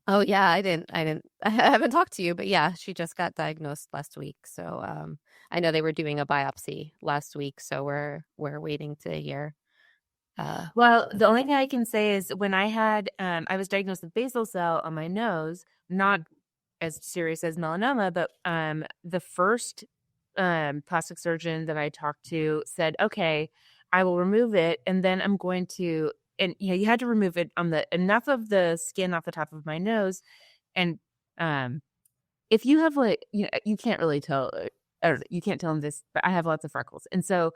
oh yeah, I haven't talked to you, but yeah, she just got diagnosed last week. So, I know they were doing a biopsy last week. So we're waiting to hear. Well, the only thing I can say is when I had, I was diagnosed with basal cell on my nose, not as serious as melanoma, but the first plastic surgeon that I talked to said, okay, I will remove it. And then I'm going to, and you had to remove it on enough of the skin off the top of my nose. And if you have you can't really tell, or you can't tell them this, but I have lots of freckles. And so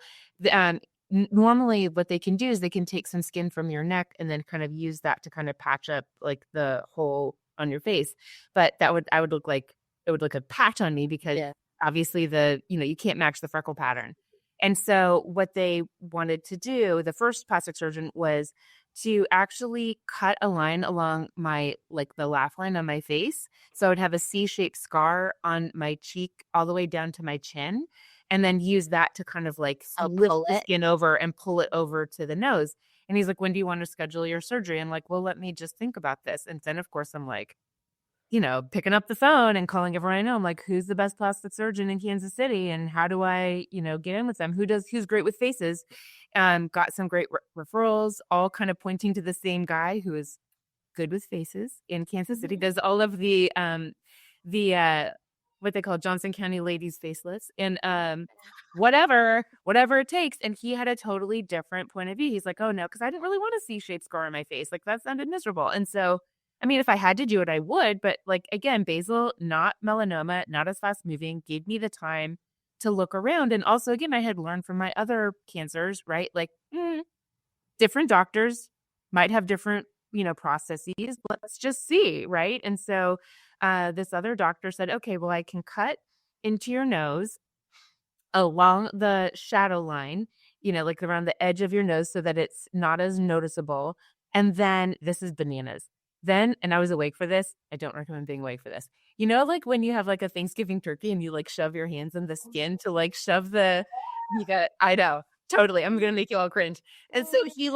normally what they can do is they can take some skin from your neck and then kind of use that to kind of patch up like the hole on your face. But it would look like a patch on me because obviously you can't match the freckle pattern. And so what they wanted to do, the first plastic surgeon, was to actually cut a line along the laugh line on my face. So I would have a C-shaped scar on my cheek all the way down to my chin. And then use that to kind of lift the skin over and pull it over to the nose. And he's like, when do you want to schedule your surgery? I'm like, well, let me just think about this. And then, of course, I'm like, picking up the phone and calling everyone I know. I'm like, who's the best plastic surgeon in Kansas City? And how do I, get in with them? Who's great with faces? Got some great referrals, all kind of pointing to the same guy who is good with faces in Kansas City. Does all of the what they call Johnson County ladies faceless and whatever it takes. And he had a totally different point of view. He's like, oh no, because I didn't really want a C-shaped scar on my face. Like that sounded miserable. And so, I mean, if I had to do it, I would. But again, basal, not melanoma, not as fast moving, gave me the time to look around. And also, again, I had learned from my other cancers, right? Different doctors might have different, processes. Let's just see, right? And so this other doctor said, okay, well, I can cut into your nose along the shadow line, around the edge of your nose so that it's not as noticeable. And then this is bananas. Then, and I was awake for this. I don't recommend being awake for this. When you have a Thanksgiving turkey and you shove your hands in the skin to shove I know, totally. I'm going to make you all cringe. And so he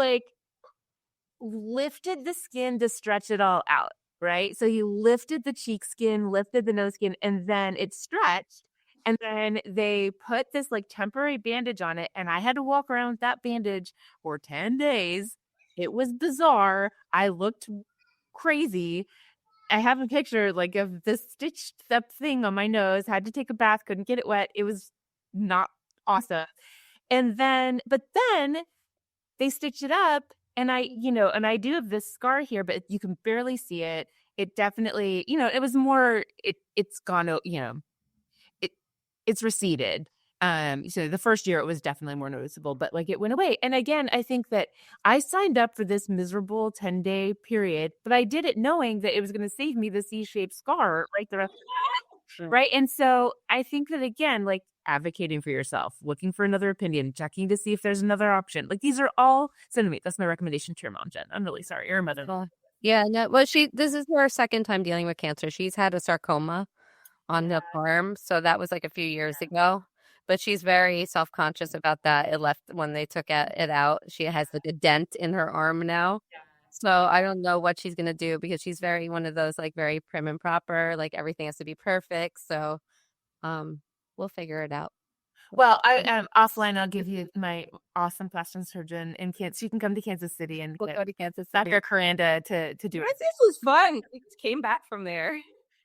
lifted the skin to stretch it all out. Right. So he lifted the cheek skin, lifted the nose skin, and then it stretched. And then they put this temporary bandage on it. And I had to walk around with that bandage for 10 days. It was bizarre. I looked crazy. I have a picture of this stitched up thing on my nose, had to take a bath, couldn't get it wet. It was not awesome. But then they stitched it up. And I do have this scar here, but you can barely see it. It definitely, it was more, it's gone, it's receded. So the first year it was definitely more noticeable, but it went away. And again, I think that I signed up for this miserable 10-day period, but I did it knowing that it was going to save me the C-shaped scar right there. Right. And so I think that again, advocating for yourself, looking for another opinion, checking to see if there's another option. These are all, send me. That's my recommendation to your mom, Jen. I'm really sorry. Your mother. Yeah. No, well, this is her second time dealing with cancer. She's had a sarcoma on the arm. So that was a few years ago. but she's very self-conscious about that. It left when they took it out. She has like a dent in her arm now. So I don't know what she's gonna do because she's very one of those like very prim and proper, like everything has to be perfect. So we'll figure it out. Well, I offline I'll give you my awesome plastic surgeon in Kansas. You can come to Kansas City and We'll get go to Kansas City. Dr. Coranda to do it. This was fun. We just came back from there.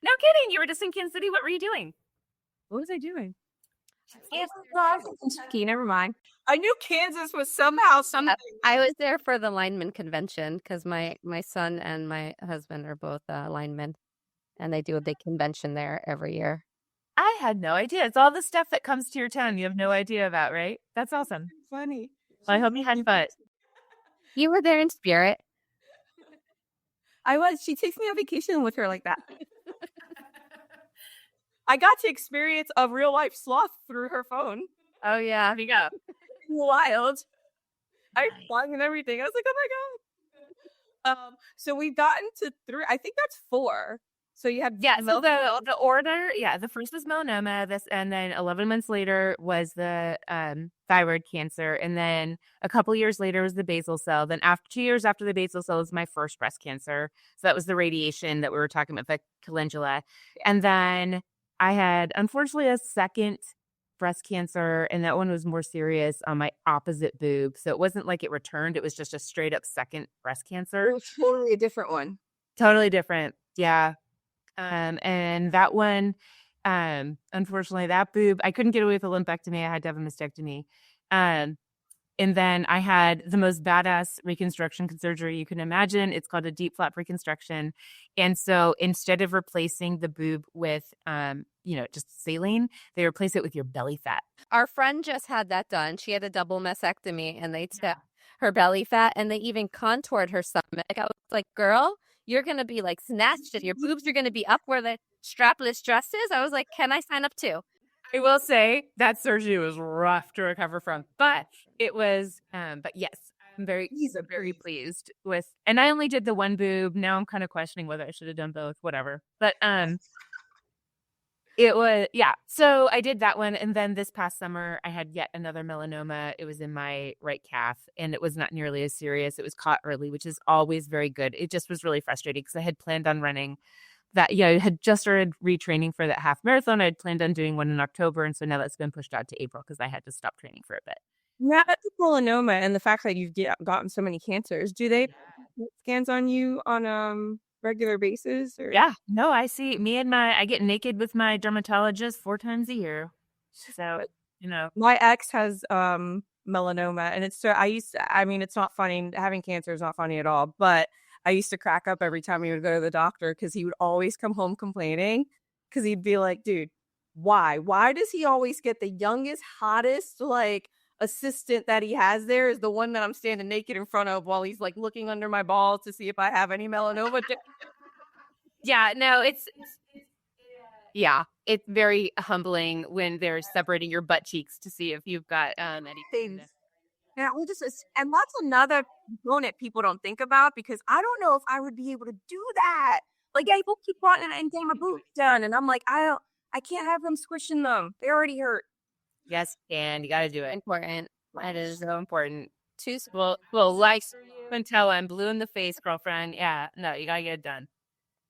No kidding. You were just in Kansas City. What were you doing? What was I doing? Kentucky, never mind. I knew Kansas was somehow something. I was there for the lineman convention because my son and my husband are both linemen, and they do a big convention there every year. I had no idea. It's all the stuff that comes to your town you have no idea about, right? That's awesome. Funny. Well, I hope you had fun. You were there in spirit. I was. She takes me on vacation with her like that. I got to experience a real life sloth through her phone. Oh yeah, There you go. Wild. I flung and everything. I was like, oh my god. So we've gotten to 3. I think that's 4. So you had So the order, the first was melanoma, and then 11 months later was the thyroid cancer, and then a couple years later was the basal cell. Then 2 years after the basal cell was my first breast cancer. So that was the radiation that we were talking about, the calendula. And then I had, unfortunately, a second breast cancer, and that one was more serious on my opposite boob. So it wasn't like it returned. It was just a straight up second breast cancer. It was totally a different one. Totally different. Yeah. And that one, unfortunately, that boob, I couldn't get away with a lumpectomy. I had to have a mastectomy. And then I had the most badass reconstruction surgery you can imagine. It's called a deep flap reconstruction. And so instead of replacing the boob with, just saline, they replace it with your belly fat. Our friend just had that done. She had a double mastectomy, and they took her belly fat, and they even contoured her stomach. I was like, girl, you're going to be like snatched, and your boobs are going to be up where the strapless dress is. I was like, can I sign up too? I will say that surgery was rough to recover from, but it was, but yes, I'm very pleased with, and I only did the one boob. Now I'm kind of questioning whether I should have done both, whatever. But, it was, so I did that one. And then this past summer I had yet another melanoma. It was in my right calf, and it was not nearly as serious. It was caught early, which is always very good. It just was really frustrating because I had planned on running that. I had just started retraining for that half marathon. I had planned on doing one in October. And so now that's been pushed out to April because I had to stop training for a bit. Yeah, that's the melanoma and the fact that you've gotten so many cancers. Do they put scans on you on regular basis? Or? Yeah, no, I see I get naked with my dermatologist 4 times a year. So, my ex has melanoma, and it's not funny. Having cancer is not funny at all, but I used to crack up every time he would go to the doctor because he would always come home complaining because he'd be like, dude, why? Why does he always get the youngest, hottest, assistant that he has there is the one that I'm standing naked in front of while he's looking under my balls to see if I have any melanoma. Yeah, no, it's very humbling when they're separating your butt cheeks to see if you've got anything. Yeah, and that's another component people don't think about because I don't know if I would be able to do that. People keep wanting and getting my boobs done, and I'm like, I can't have them squishing them. They already hurt. Yes, and you got to do it. Important. That is so important. Well, like until I'm blue in the face, girlfriend. Yeah, no, you got to get it done.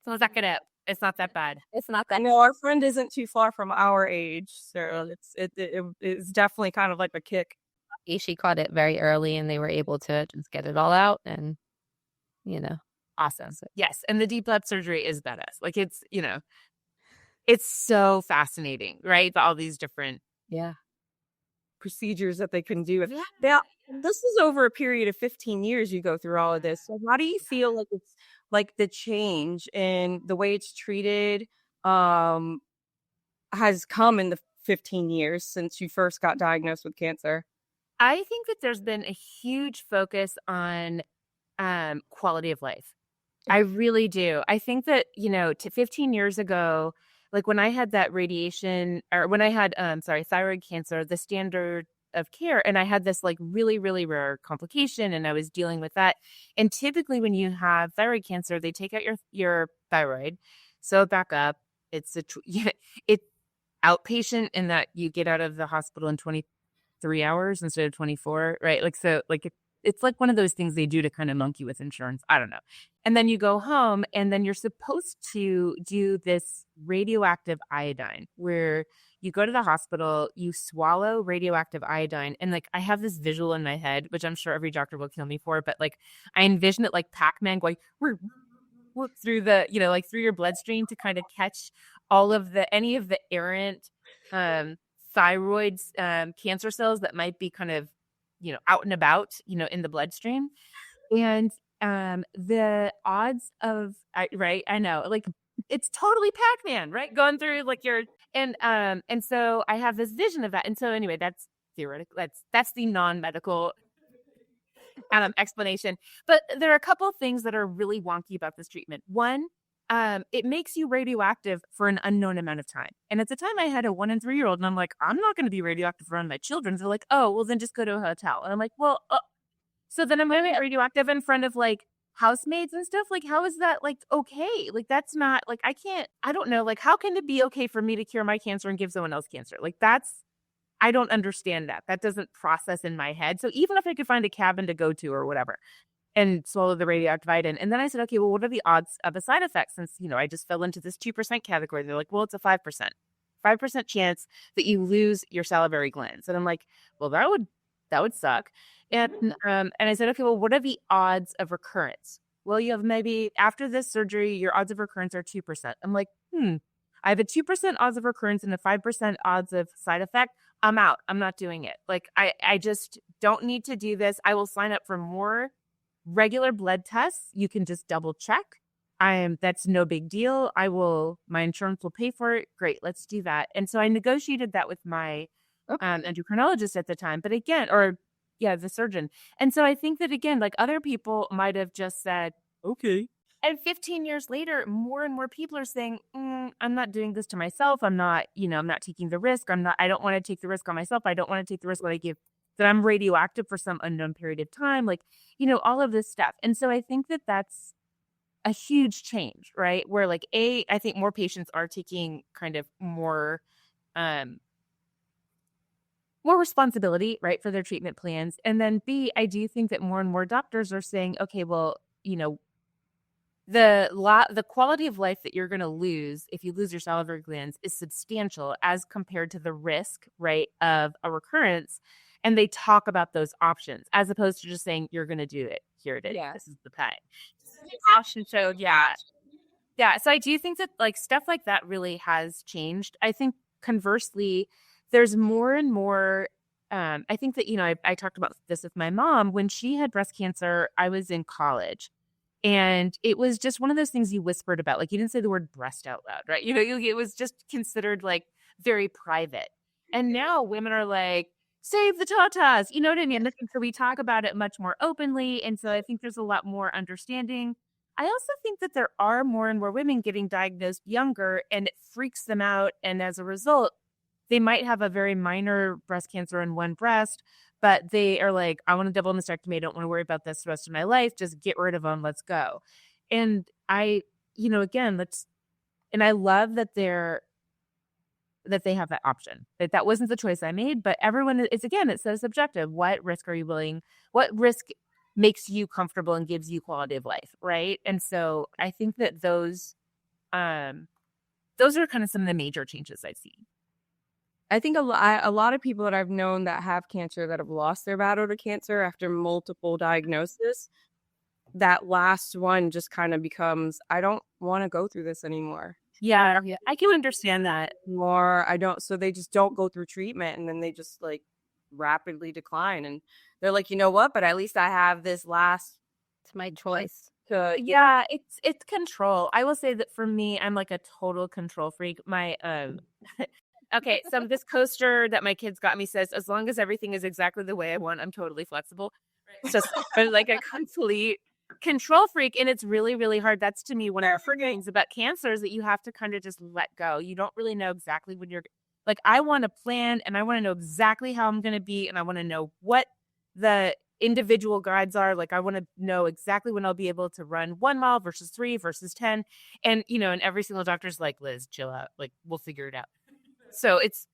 So suck it up. It's not that bad. It's not that. No, our friend isn't too far from our age, so it's definitely kind of like a kick. She caught it very early, and they were able to just get it all out, and awesome. Yes, and the deep flap surgery is badass. It's so fascinating, right? All these different procedures that they can do. Now, this is over a period of 15 years you go through all of this. So how do you feel like it's the change in the way it's treated has come in the 15 years since you first got diagnosed with cancer? I think that there's been a huge focus on quality of life. I really do. I think that, 15 years ago, when I had that radiation, or when I had, thyroid cancer, the standard of care, and I had this really, really rare complication, and I was dealing with that. And typically when you have thyroid cancer, they take out your thyroid, sew it back up. outpatient in that you get out of the hospital in 23 hours instead of 24, right? Like, so like it's like one of those things they do to kind of monkey with insurance. I don't know. And then you go home and then you're supposed to do this radioactive iodine where you go to the hospital, you swallow radioactive iodine. And like, I have this visual in my head, which I'm sure every doctor will kill me for, but like I envision it like Pac-Man going through the, like through your bloodstream to kind of catch all of any of the errant thyroid cancer cells that might be kind of, out and about, in the bloodstream. And the odds of, right, I know, like it's totally Pac-Man, right? Going through like and so I have this vision of that. And so anyway, that's theoretical. That's the non-medical explanation. But there are a couple of things that are really wonky about this treatment. One, it makes you radioactive for an unknown amount of time. And at the time I had a 1 and 3-year-old and I'm like, I'm not going to be radioactive around my children. They're like, oh, well then just go to a hotel. And I'm like, well, so then I'm going to be radioactive in front of like housemaids and stuff. Like, how is that like, okay? Like, that's not like, I don't know. Like, how can it be okay for me to cure my cancer and give someone else cancer? Like I don't understand that. That doesn't process in my head. So even if I could find a cabin to go to or whatever and swallow the radioactive iodine. And then I said, okay, well, what are the odds of a side effect? Since, I just fell into this 2% category. They're like, well, it's a 5% chance that you lose your salivary glands. And I'm like, well, that would suck. And I said, okay, well, what are the odds of recurrence? Well, you have maybe after this surgery, your odds of recurrence are 2%. I'm like, I have a 2% odds of recurrence and a 5% odds of side effect. I'm out. I'm not doing it. Like, I just don't need to do this. I will sign up for more regular blood tests. You can just double check. That's no big deal. My insurance will pay for it. Great. Let's do that. And so I negotiated that with my endocrinologist at the time, but again, the surgeon. And so I think that again, like other people might have just said, okay. And 15 years later, more and more people are saying, I'm not doing this to myself. I'm not taking the risk. I don't want to take the risk on myself. I don't want to take the risk that I'm radioactive for some unknown period of time. Like, all of this stuff. And so I think that that's a huge change, right? Where like, I think more patients are taking kind of more responsibility, right, for their treatment plans. And then B, I do think that more and more doctors are saying, okay, well, the quality of life that you're going to lose if you lose your salivary glands is substantial as compared to the risk, right, of a recurrence. And they talk about those options as opposed to just saying you're going to do it. Here it is. Yeah. This is the pay. Option. So yeah. So I do think that like stuff like that really has changed. I think conversely, there's more and more. I think that I talked about this with my mom when she had breast cancer. I was in college. And it was just one of those things you whispered about. Like, you didn't say the word breast out loud, right? It was just considered like very private. And now women are like, save the tatas. You know what I mean? And so we talk about it much more openly. And so I think there's a lot more understanding. I also think that there are more and more women getting diagnosed younger and it freaks them out. And as a result, they might have a very minor breast cancer in one breast, but they are like, I want a double mastectomy. I don't want to worry about this the rest of my life. Just get rid of them. Let's go. And I love that they have that option. That wasn't the choice I made, but everyone is, again, it's so subjective. What risk are you willing? What risk makes you comfortable and gives you quality of life, right? And so I think that those are kind of some of the major changes I've seen. I think a lot of people that I've known that have cancer that have lost their battle to cancer after multiple diagnoses, that last one just kind of becomes, I don't want to go through this anymore. Yeah, I can understand that. So they just don't go through treatment and then they just like rapidly decline. And they're like, you know what? But at least I have this last. It's my choice. Yeah, it's control. I will say that for me, I'm like a total control freak. My okay, so this coaster that my kids got me says, as long as everything is exactly the way I want, I'm totally flexible. It's just I'm like a complete control freak, and it's really, really hard. That's to me one of the things about cancer is that you have to kind of just let go. You don't really know exactly when you're like, I want to plan and I want to know exactly how I'm going to be, and I want to know what the individual guides are. Like, I want to know exactly when I'll be able to run 1 mile versus 3 versus 10. And, and every single doctor's like, Liz, chill out. Like, we'll figure it out. So it's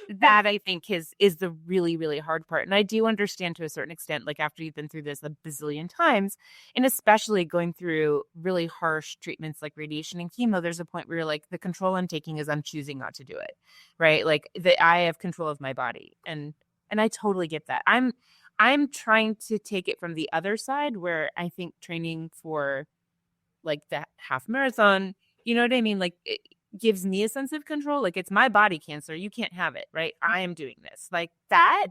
that I think is the really, really hard part. And I do understand to a certain extent, like after you've been through this a bazillion times, and especially going through really harsh treatments like radiation and chemo, there's a point where you're like, the control I'm taking is I'm choosing not to do it. Right. Like I have control of my body. And I totally get that. I'm trying to take it from the other side where I think training for like that half marathon, you know what I mean? Like it gives me a sense of control. Like it's my body cancer. You can't have it, right? I am doing this like that.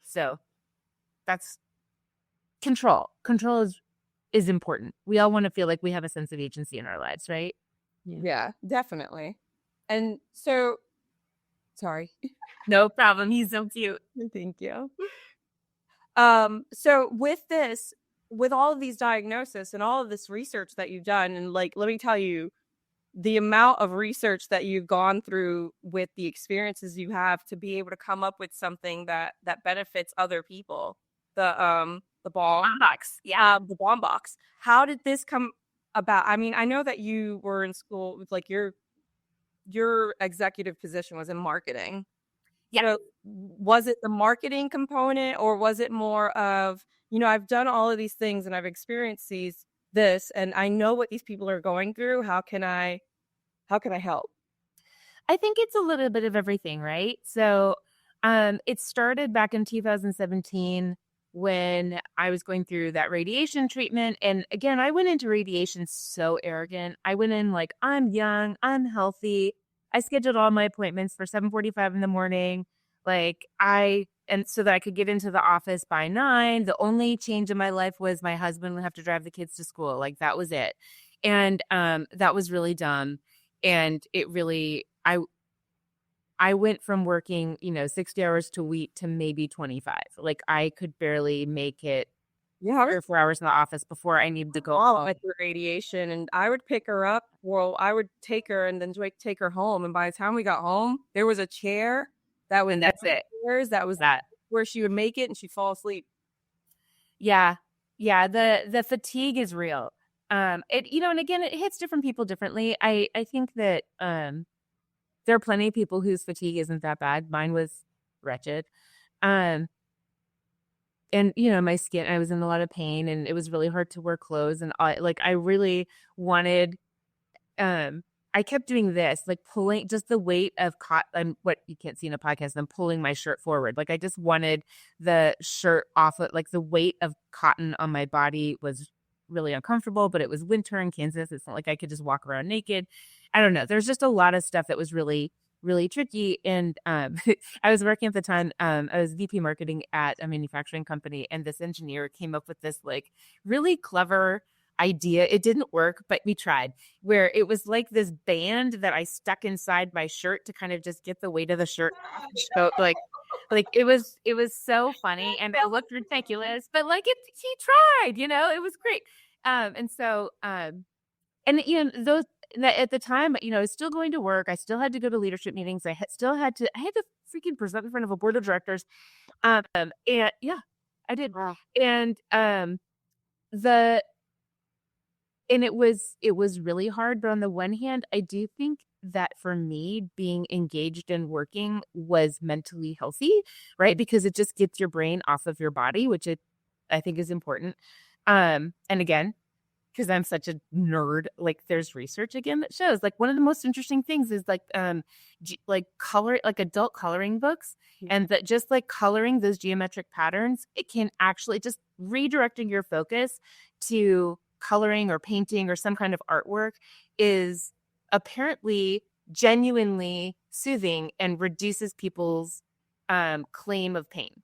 So that's control. Control is important. We all want to feel like we have a sense of agency in our lives, right? Yeah, definitely. And so, sorry. No problem. He's so cute. Thank you. So with this, with all of these diagnoses and all of this research that you've done, and like, let me tell you, the amount of research that you've gone through with the experiences you have to be able to come up with something that benefits other people. The Balm Box. Yeah, the Balm Box. How did this come about? I mean, I know that you were in school with like your executive position was in marketing. Yeah. So was it the marketing component, or was it more of, I've done all of these things and I've experienced this, and I know what these people are going through. How can I help? I think it's a little bit of everything, right? So it started back in 2017 when I was going through that radiation treatment. And again, I went into radiation so arrogant. I went in like, I'm young, I'm healthy. I scheduled all my appointments for 7:45 in the morning. And so that I could get into the office by 9. The only change in my life was my husband would have to drive the kids to school. Like that was it. And that was really dumb. And it really, I went from working, 60 hours a week to maybe 25. Like I could barely make it 3 or 4 hours in the office before I needed to go home. With the radiation, and I would pick her up. Well, I would take her and then take her home. And by the time we got home, there was a chair that was that's it. That was that where she would make it and she'd fall asleep. Yeah. Yeah. The fatigue is real. And again, it hits different people differently. I think that there are plenty of people whose fatigue isn't that bad. Mine was wretched. And my skin, I was in a lot of pain, and it was really hard to wear clothes. And I really wanted, I kept doing this, like pulling just the weight of cotton. What you can't see in a podcast, I'm pulling my shirt forward. Like I just wanted the shirt off. Like the weight of cotton on my body was really uncomfortable, but it was winter in Kansas. It's not like I could just walk around naked. I don't know. There's just a lot of stuff that was really, really tricky. And I was working at the time, I was VP marketing at a manufacturing company, and this engineer came up with this like really clever idea. It didn't work, but we tried, where it was like this band that I stuck inside my shirt to kind of just get the weight of the shirt. So like it was so funny, and it looked ridiculous, but like he tried, it was great. Those that at the time, I was still going to work. I still had to go to leadership meetings. I had to freaking present in front of a board of directors. And yeah, I did. Wow. And it was really hard. But on the one hand, I do think that for me, being engaged and working was mentally healthy, right? Because it just gets your brain off of your body, which I think is important. And again, because I'm such a nerd, like there's research again that shows like one of the most interesting things is like adult coloring books, and that just like coloring those geometric patterns, it can actually just redirecting your focus to coloring or painting or some kind of artwork is apparently genuinely soothing and reduces people's claim of pain.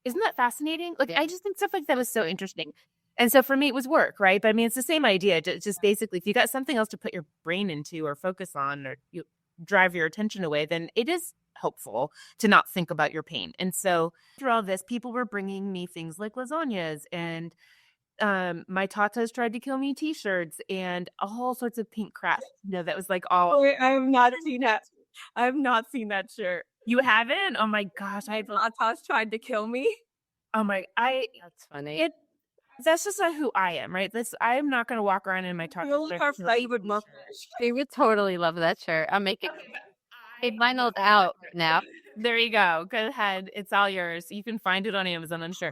Isn't that fascinating? Like, I just think stuff like that was so interesting. And so for me, it was work, right? But I mean, it's the same idea. Just basically, if you got something else to put your brain into or focus on, or you drive your attention away, then it is helpful to not think about your pain. And so through all this, people were bringing me things like lasagnas, and my tatas tried to kill me t-shirts and all sorts of pink crap. That was like all. Oh, I have not seen that. I have not seen that shirt. You haven't? Oh my gosh. Tatas tried to kill me. Oh my, That's funny. That's just not who I am, right? I'm not going to walk around in my tatas. Our favorite muffins. They would totally love that shirt. I'm making. Hey, finaled out now. There you go. Go ahead. It's all yours. You can find it on Amazon, I'm sure.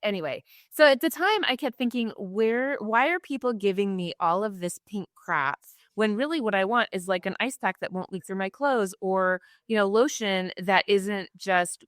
Anyway, so at the time I kept thinking, why are people giving me all of this pink crap when really what I want is like an ice pack that won't leak through my clothes, or, lotion that isn't just,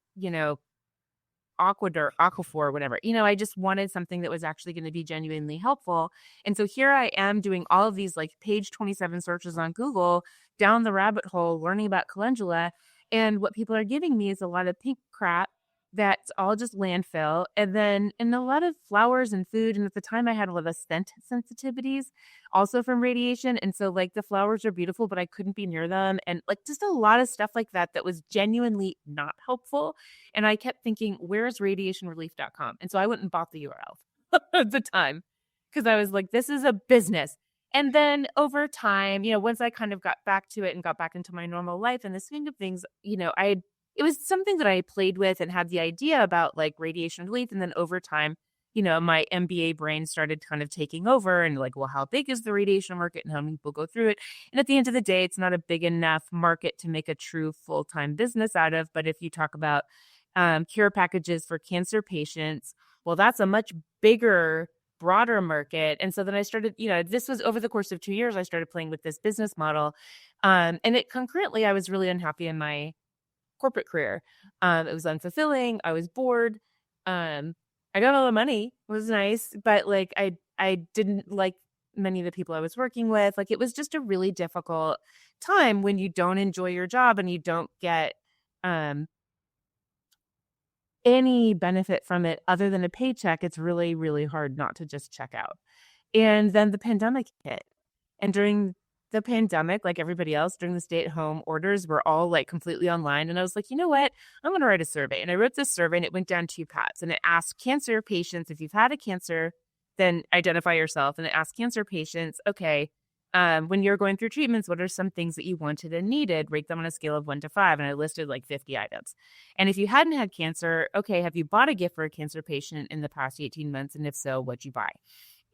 Aquaphor, whatever. I just wanted something that was actually going to be genuinely helpful. And so here I am doing all of these like page 27 searches on Google, down the rabbit hole, learning about calendula. And what people are giving me is a lot of pink crap that's all just landfill. And a lot of flowers and food. And at the time I had a lot of scent sensitivities also from radiation. And so like the flowers are beautiful, but I couldn't be near them. And like just a lot of stuff like that was genuinely not helpful. And I kept thinking, where's radiationrelief.com? And so I went and bought the URL at the time because I was like, this is a business. And then over time, once I kind of got back to it and got back into my normal life and the swing of things, it was something that I played with and had the idea about like radiation relief. And then over time, my MBA brain started kind of taking over and like, well, how big is the radiation market and how many people go through it? And at the end of the day, it's not a big enough market to make a true full-time business out of. But if you talk about cure packages for cancer patients, well, that's a much bigger, broader market. And so then I started, this was over the course of 2 years, I started playing with this business model. And it concurrently, I was really unhappy in my corporate career. It was unfulfilling. I was bored. I got all the money. It was nice, but like I didn't like many of the people I was working with. Like it was just a really difficult time when you don't enjoy your job and you don't get any benefit from it other than a paycheck. It's really, really hard not to just check out. And then the pandemic hit. And during the pandemic, like everybody else, during the stay-at-home orders, were all like completely online. And I was like, you know what? I'm going to write a survey. And I wrote this survey and it went down 2 paths. And it asked cancer patients, if you've had a cancer, then identify yourself. And it asked cancer patients, okay, when you're going through treatments, what are some things that you wanted and needed? Rate them on a scale of 1 to 5. And I listed like 50 items. And if you hadn't had cancer, okay, have you bought a gift for a cancer patient in the past 18 months? And if so, what'd you buy?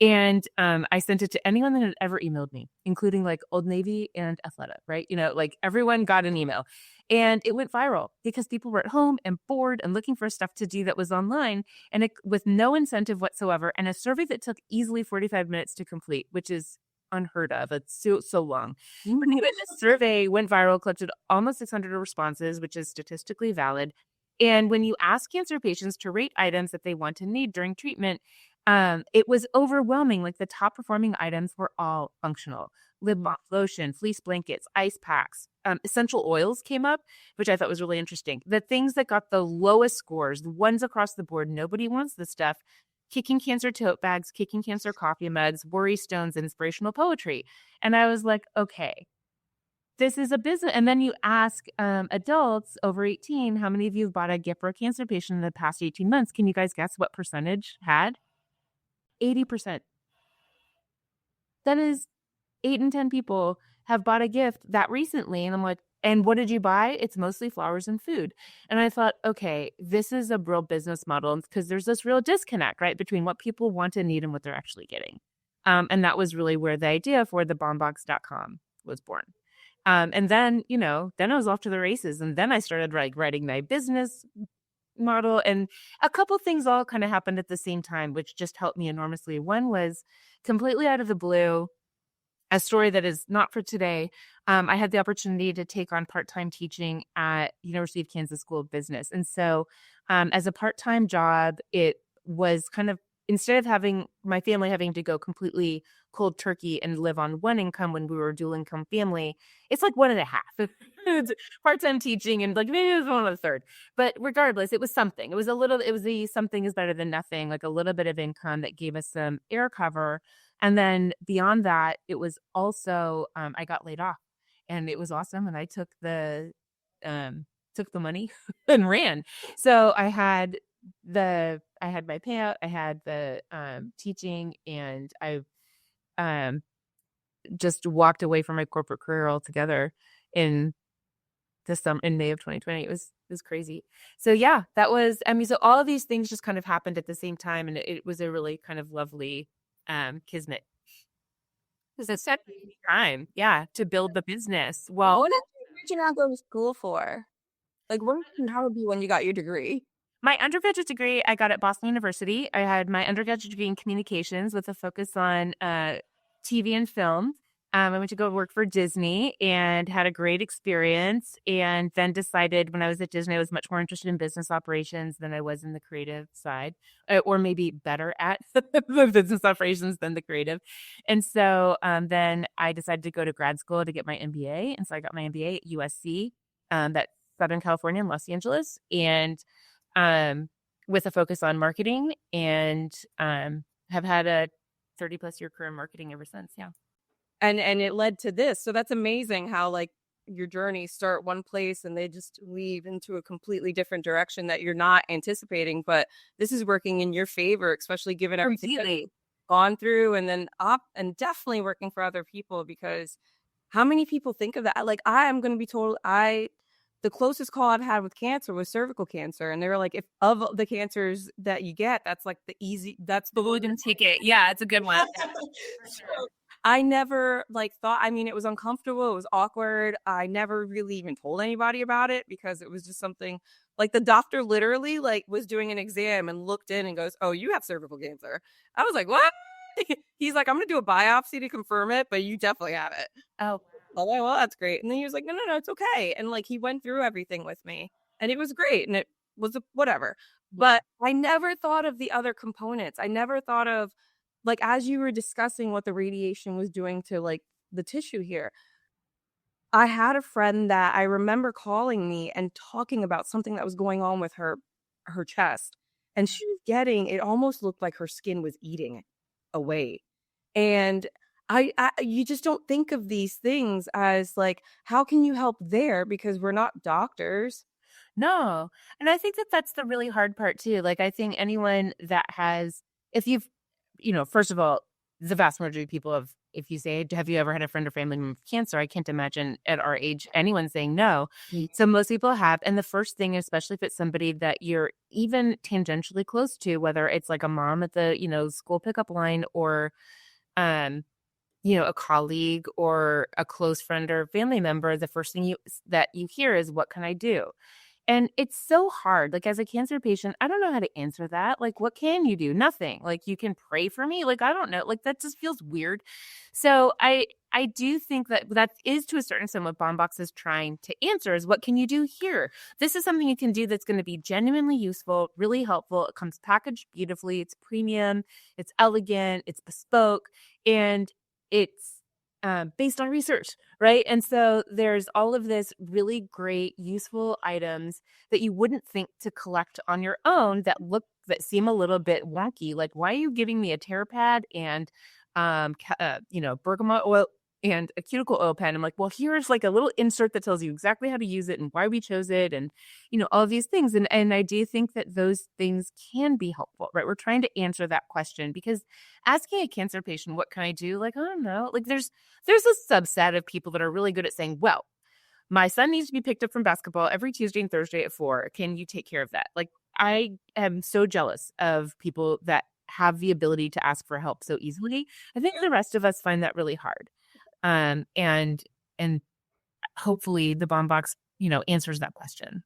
And I sent it to anyone that had ever emailed me, including like Old Navy and Athleta, right? Like everyone got an email. And it went viral because people were at home and bored and looking for stuff to do that was online and with no incentive whatsoever. And a survey that took easily 45 minutes to complete, which is unheard of. It's so long. But anyway, this survey went viral, collected almost 600 responses, which is statistically valid. And when you ask cancer patients to rate items that they want and need during treatment, it was overwhelming. Like the top performing items were all functional. Lip balm, lotion, fleece blankets, ice packs, essential oils came up, which I thought was really interesting. The things that got the lowest scores, the ones across the board, nobody wants this stuff. Kicking cancer tote bags, kicking cancer coffee mugs, worry stones, inspirational poetry. And I was like, okay, this is a business. And then you ask adults over 18, how many of you have bought a gift for a cancer patient in the past 18 months? Can you guys guess what percentage had? 80%. That is 8 in 10 people have bought a gift that recently. And I'm like, and what did you buy? It's mostly flowers and food. And I thought, okay, this is a real business model because there's this real disconnect, right, between what people want and need and what they're actually getting. And that was really where the idea for the balmbox.com was born. And then, then I was off to the races. And then I started writing my business model, and a couple things all kind of happened at the same time, which just helped me enormously. One was completely out of the blue, a story that is not for today. I had the opportunity to take on part-time teaching at University of Kansas School of Business. And so as a part-time job, it was kind of, instead of having my family having to go completely cold turkey and live on one income when we were a dual income family, it's like 1.5. It's part-time teaching and like maybe it was 1/3. But regardless, it was something. It was the something is better than nothing, like a little bit of income that gave us some air cover. And then beyond that, it was also I got laid off, and it was awesome. And I took the money and ran. So I had my payout, I had the teaching, and I just walked away from my corporate career altogether in May of 2020. It was crazy. So yeah, that was, so all of these things just kind of happened at the same time, and it was a really kind of lovely kismet. It was a set time, yeah, to build the business. Well, did you not go to school for? Like, what and how would be when you got your degree? My undergraduate degree, I got at Boston University. I had my undergraduate degree in communications with a focus on TV and film. I went to go work for Disney and had a great experience, and then decided when I was at Disney, I was much more interested in business operations than I was in the creative side, or maybe better at the business operations than the creative. And so then I decided to go to grad school to get my MBA. And so I got my MBA at USC, that's Southern California in Los Angeles, and with a focus on marketing, and have had a 30+ year career in marketing ever since. Yeah. And it led to this. So that's amazing how like your journeys start one place and they just leave into a completely different direction that you're not anticipating. But this is working in your favor, especially given everything that you've gone through, and then and definitely working for other people, because how many people think of that? Like, I am going to be told the closest call I've had with cancer was cervical cancer. And they were like, if of the cancers that you get, that's like that's the golden ticket. Yeah, it's a good one. I never thought, I mean, it was uncomfortable. It was awkward. I never really even told anybody about it, because it was just something like the doctor literally was doing an exam and looked in and goes, "Oh, you have cervical cancer." I was like, "What?" He's like, "I'm going to do a biopsy to confirm it, but you definitely have it." Oh, well, that's great. And then he was like, no, it's okay. And he went through everything with me, and it was great. And it was whatever. But I never thought of the other components. I never thought of, as you were discussing what the radiation was doing to the tissue here. I had a friend that I remember calling me and talking about something that was going on with her chest. And she was it almost looked like her skin was eating away. And you just don't think of these things as how can you help there, because we're not doctors. No. And I think that's the really hard part too. I think anyone that has, if you've, first of all, the vast majority of people if you say, have you ever had a friend or family member with cancer? I can't imagine at our age anyone saying no. Mm-hmm. So most people have. And the first thing, especially if it's somebody that you're even tangentially close to, whether it's like a mom at the, school pickup line, or a colleague or a close friend or family member, the first thing that you hear is, what can I do? And it's so hard. As a cancer patient, I don't know how to answer that. What can you do? Nothing. You can pray for me. I don't know. That just feels weird. So I do think that is, to a certain extent, what Balm Box is trying to answer is, what can you do here? This is something you can do that's going to be genuinely useful, really helpful. It comes packaged beautifully. It's premium. It's elegant. It's bespoke. And it's based on research, right? And so there's all of this really great, useful items that you wouldn't think to collect on your own that seem a little bit wonky. Why are you giving me a tear pad and, bergamot oil and a cuticle oil pen? I'm like, well, here's a little insert that tells you exactly how to use it and why we chose it, and all of these things. And I do think that those things can be helpful, right? We're trying to answer that question, because asking a cancer patient, what can I do? I don't know. There's a subset of people that are really good at saying, well, my son needs to be picked up from basketball every Tuesday and Thursday at 4. Can you take care of that? I am so jealous of people that have the ability to ask for help so easily. I think the rest of us find that really hard. And hopefully the Balm Box, answers that question.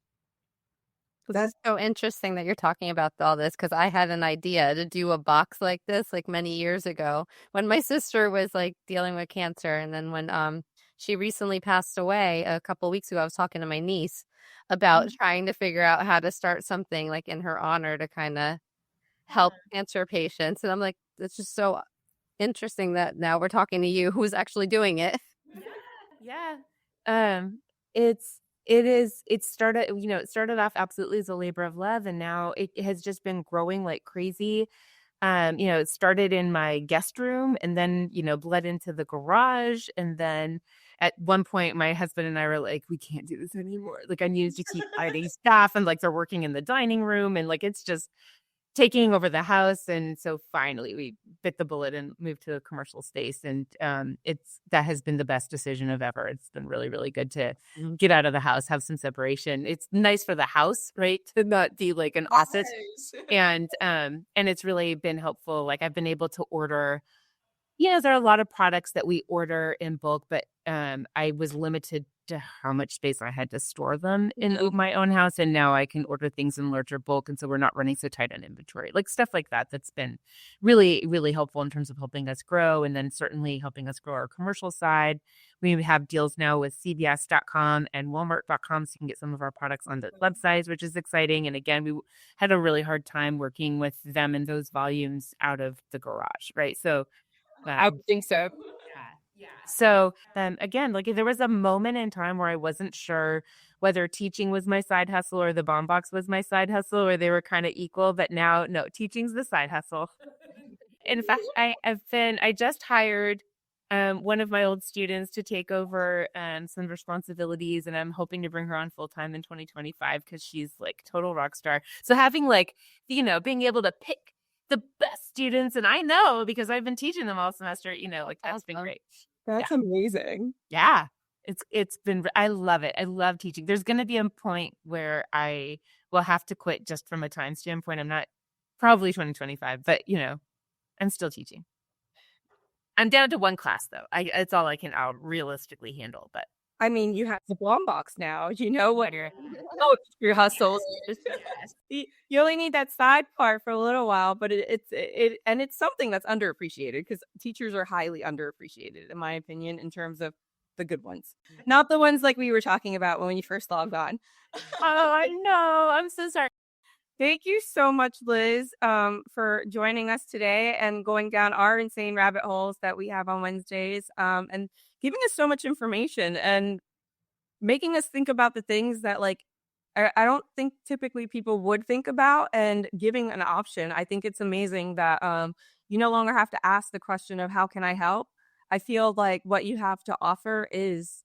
That's so interesting that you're talking about all this, because I had an idea to do a box like this many years ago when my sister was dealing with cancer. And then when she recently passed away a couple of weeks ago, I was talking to my niece about trying to figure out how to start something in her honor to kind of help cancer patients. And I'm like, it's just so interesting that now we're talking to you who's actually doing it. Yeah. It started off absolutely as a labor of love, and now it has just been growing like crazy. It started in my guest room, and then, bled into the garage. And then at one point my husband and I were like, we can't do this anymore. I needed to keep hiding staff, and they're working in the dining room, and it's just taking over the house. And so finally we bit the bullet and moved to a commercial space. And that has been the best decision of ever. It's been really, really good to get out of the house, have some separation. It's nice for the house, right? To not be an office. And it's really been helpful. I've been able to order, there are a lot of products that we order in bulk, but I was limited to how much space I had to store them in my own house. And now I can order things in larger bulk. And so we're not running so tight on inventory, like stuff like that. That's been really, really helpful in terms of helping us grow, and then certainly helping us grow our commercial side. We have deals now with CVS.com and Walmart.com, so you can get some of our products on the websites, which is exciting. And again, we had a really hard time working with them and those volumes out of the garage, right? So I would think so. yeah. So again, like there was a moment in time where I wasn't sure whether teaching was my side hustle or the Balm Box was my side hustle, or they were kind of equal. But now, no, teaching's the side hustle. In fact, I just hired one of my old students to take over some responsibilities, and I'm hoping to bring her on full time in 2025 because she's like total rock star. So having being able to pick the best students, and I know because I've been teaching them all semester, that's been great. That's amazing. Yeah. It's been, I love it. I love teaching. There's going to be a point where I will have to quit just from a time standpoint. I'm not probably 2025, but I'm still teaching. I'm down to one class though. It's all I'll realistically handle, but I mean, you have the Balm Box now. You know what your hustle is. You only need that side part for a little while, but it's something that's underappreciated, because teachers are highly underappreciated, in my opinion, in terms of the good ones, not the ones like we were talking about when you first logged on. Oh, I know. I'm so sorry. Thank you so much, Liz, for joining us today and going down our insane rabbit holes that we have on Wednesdays, and giving us so much information and making us think about the things that I don't think typically people would think about, and giving an option. I think it's amazing that you no longer have to ask the question of how can I help. I feel like what you have to offer is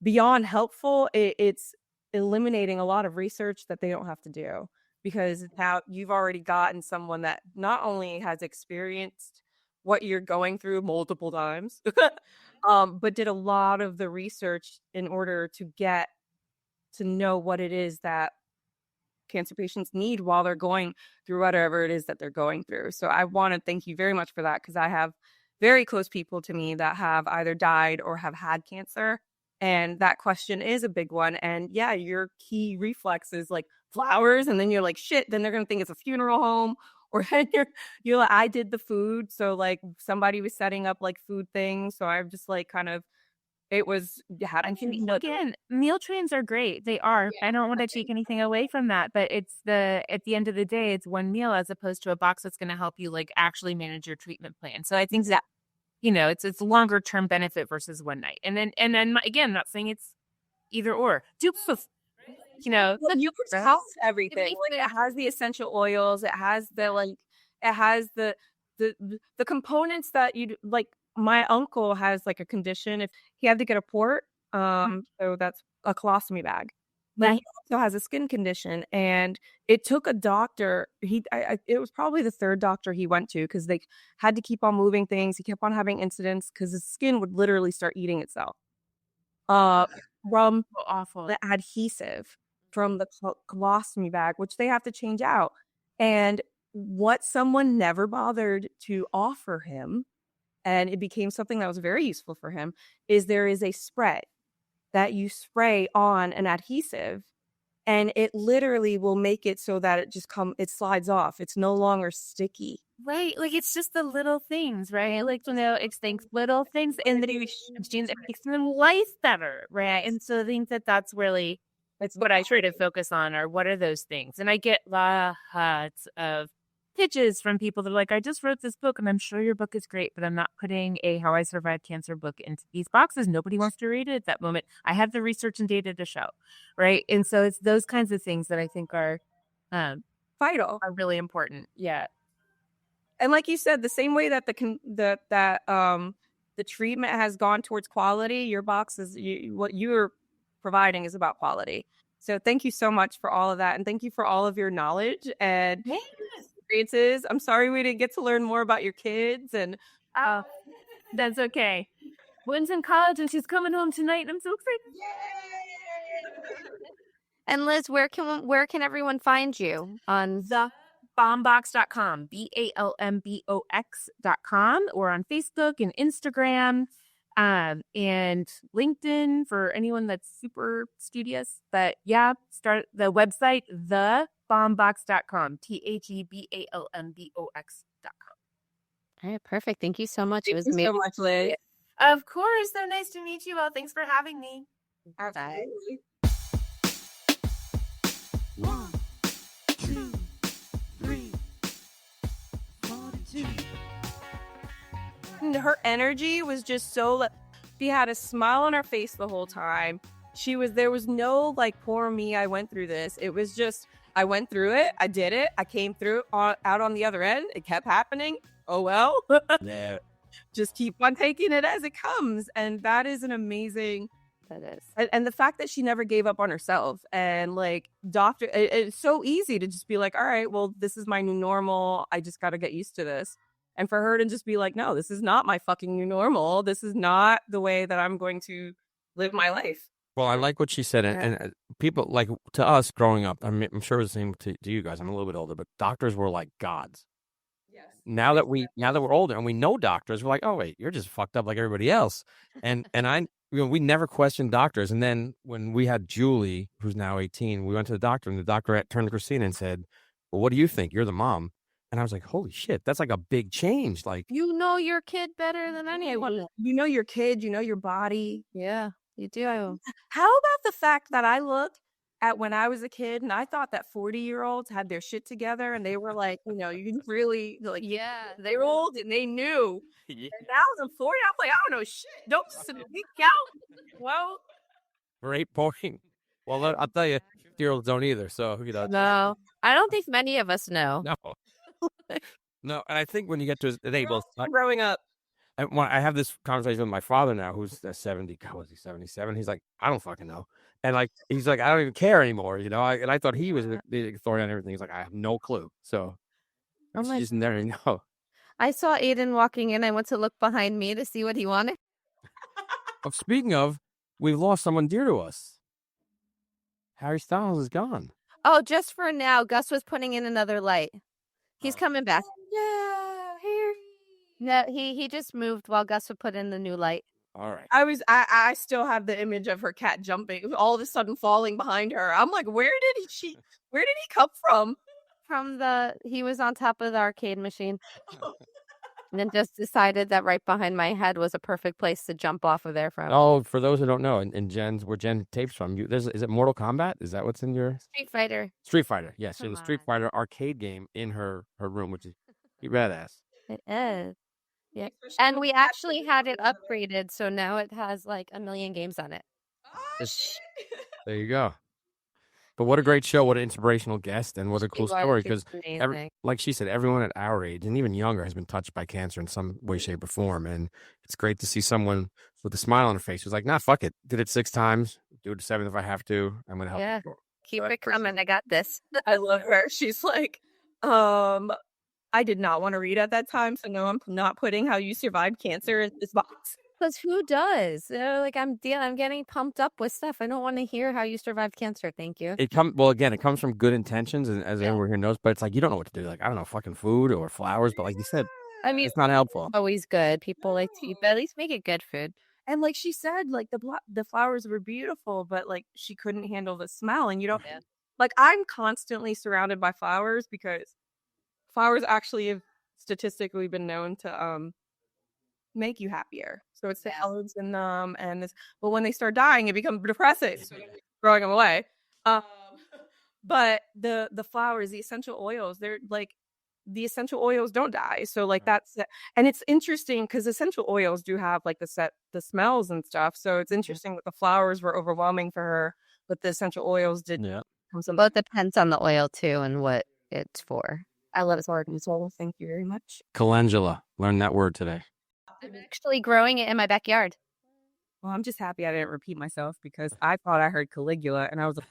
beyond helpful. It's eliminating a lot of research that they don't have to do, because now you've already gotten someone that not only has experienced what you're going through multiple times, but did a lot of the research in order to get to know what it is that cancer patients need while they're going through whatever it is that they're going through. So I want to thank you very much for that, because I have very close people to me that have either died or have had cancer. And that question is a big one. And yeah, your key reflex is like flowers. And then you're like, shit, then they're going to think it's a funeral home. Or you're like, I did the food. So like somebody was setting up like food things. So I'm just like again, meal trains are great. They are. I don't want to take anything away from that, but at the end of the day, it's one meal as opposed to a box that's going to help you like actually manage your treatment plan. So I think that, it's longer term benefit versus one night. And then again, not saying it's either or. Do both. You house everything. Like it has the essential oils. It has the components that you like. My uncle has like a condition. If he had to get a port, so that's a colostomy bag. But he also has a skin condition, and it took a doctor. It was probably the third doctor he went to, because they had to keep on moving things. He kept on having incidents because his skin would literally start eating itself. From the adhesive from the colostomy bag, which they have to change out. And what someone never bothered to offer him, and it became something that was very useful for him, is there is a spray that you spray on an adhesive, and it literally will make it so that it slides off. It's no longer sticky. Right. Like it's just the little things, right? Like, it's things, little things, and then it makes them life better, right? And so I think that's really, it's what I try to focus on, or what are those things? And I get lots of pitches from people that are like, I just wrote this book and I'm sure your book is great, but I'm not putting a How I Survived Cancer book into these boxes. Nobody wants to read it at that moment. I have the research and data to show, right? And so it's those kinds of things that I think are vital, are really important. Yeah. And like you said, the same way that the treatment has gone towards quality, your box is what you're providing is about quality. So thank you so much for all of that, and thank you for all of your knowledge and experiences. I'm sorry we didn't get to learn more about your kids, and that's okay. One's in college and she's coming home tonight, and I'm so excited. And Liz, where can everyone find you on the balmbox.com, BALMBOX.com, or on Facebook and Instagram. And LinkedIn for anyone that's super studious. But yeah, start the website, thebalmbox.com, TheBalmbox.com. All right, perfect. Thank you so much. It Thank was you amazing. so much, Liz. Of course. So nice to meet you all. Thanks for having me. Absolutely. 1, 2, 3, 42. And her energy was just so. She had a smile on her face the whole time. There was no like, poor me, I went through this. It was just, I went through it. I did it. I came through out on the other end. It kept happening. Oh, well. Yeah. Just keep on taking it as it comes. And that is an amazing. That is. And the fact that she never gave up on herself, and like it's so easy to just be like, all right, well, this is my new normal. I just got to get used to this. And for her to just be like, no, this is not my fucking new normal. This is not the way that I'm going to live my life. Well, I like what she said, and people, like, to us growing up, I mean, I'm sure it was the same to you guys. I'm a little bit older, but doctors were like gods. Yes. Now that we're older and we know doctors, we're like, oh wait, you're just fucked up like everybody else. And we never questioned doctors. And then when we had Julie, who's now 18, we went to the doctor, and the doctor turned to Christina and said, well, what do you think? You're the mom. And I was like, holy shit, that's like a big change. Like, You know your kid better than anyone. You know your kid, you know your body. Yeah, you do. How about the fact that I look at when I was a kid and I thought that 40-year-olds had their shit together, and they were like, you really, like, Yeah. they were old and they knew. yeah. And now I'm 40, I'm like, I don't know shit. Don't speak out. Well, Great point. Well, I'll tell you, 50-year-olds don't either. So, No, I don't think many of us know. no. No, and I think when you get to his age, well, growing up. I have this conversation with my father now, who's 70. God, was he 77? He's like, I don't fucking know. And like, he's like, I don't even care anymore, and I thought he was the authority on everything. He's like, I have no clue. So Oh you my! just never know. I saw Aiden walking in. I went to look behind me to see what he wanted. Speaking of, we've lost someone dear to us. Harry Styles is gone. Oh, just for now. Gus was putting in another light. He's coming back. Yeah, Harry. No, he just moved while Gus would put in the new light. All right. I still have the image of her cat jumping, all of a sudden falling behind her. I'm like, where did he come from? He was on top of the arcade machine. And then just decided that right behind my head was a perfect place to jump off of there from. Oh, for those who don't know, where Jen tapes from, is it Mortal Kombat? Is that what's in your Street Fighter? Street Fighter? Yes, Come there's a Street on. Fighter arcade game in her room, which is pretty badass. It is. Yeah. And we actually had it upgraded, so now it has like 1 million games on it. Oh, shit. There you go. But what a great show! What an inspirational guest, and what a cool story! Because, like she said, everyone at our age and even younger has been touched by cancer in some way, shape, or form. And it's great to see someone with a smile on her face who's like, "Nah, fuck it. Did it 6 times. Do it 7 if I have to. I'm gonna help." Yeah. people." Keep it coming. I got this. I love her. She's like, I did not want to read at that time, so no, I'm not putting how you survived cancer in this box. Because who does? Like I'm getting pumped up with stuff. I don't want to hear how you survived cancer. Thank you. It comes from good intentions, and as everyone here knows, but it's like you don't know what to do. Like, I don't know, fucking food or flowers, but like you said, I mean, it's not helpful. Always good. People like to eat, but at least make it good food. And like she said, like the flowers were beautiful, but like she couldn't handle the smell. And like I'm constantly surrounded by flowers because flowers actually have statistically been known to make you happier. So it's the elements in them, and this. But when they start dying, it becomes depressing. So throwing them away. But the flowers, the essential oils, they're like the essential oils don't die. So like and it's interesting because essential oils do have like the smells and stuff. So it's interesting that the flowers were overwhelming for her, but the essential oils did. Yeah. Well, it depends on the oil too and what it's for. I love it, organ soul. Thank you very much. Calendula. Learn that word today. I'm actually growing it in my backyard. Well, I'm just happy I didn't repeat myself because I thought I heard Caligula and I was like,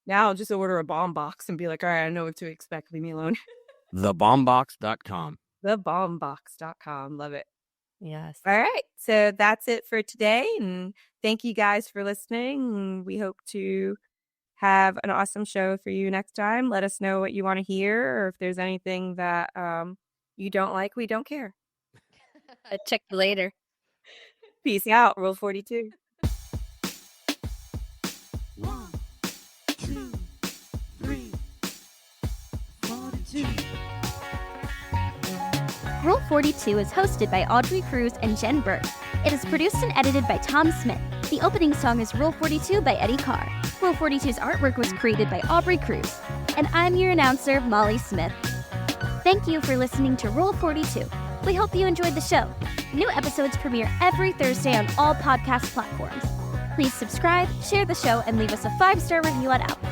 now I'll just order a Balm Box and be like, all right, I know what to expect. Leave me alone. Thebalmbox.com. Thebalmbox.com. Love it. Yes. All right. So that's it for today. And thank you guys for listening. And we hope to have an awesome show for you next time. Let us know what you want to hear, or if there's anything that you don't like, we don't care. I'll check you later. Peace out. Rule 42. 1, 2, 3, 42. Rule 42 is hosted by Audrey Cruz and Jen Burke. It is produced and edited by Tom Smith. The opening song is Rule 42 by Eddie Carr. Rule 42's artwork was created by Aubrey Cruz. And I'm your announcer, Molly Smith. Thank you for listening to Rule 42. We hope you enjoyed the show. New episodes premiere every Thursday on all podcast platforms. Please subscribe, share the show, and leave us a 5-star review on Apple.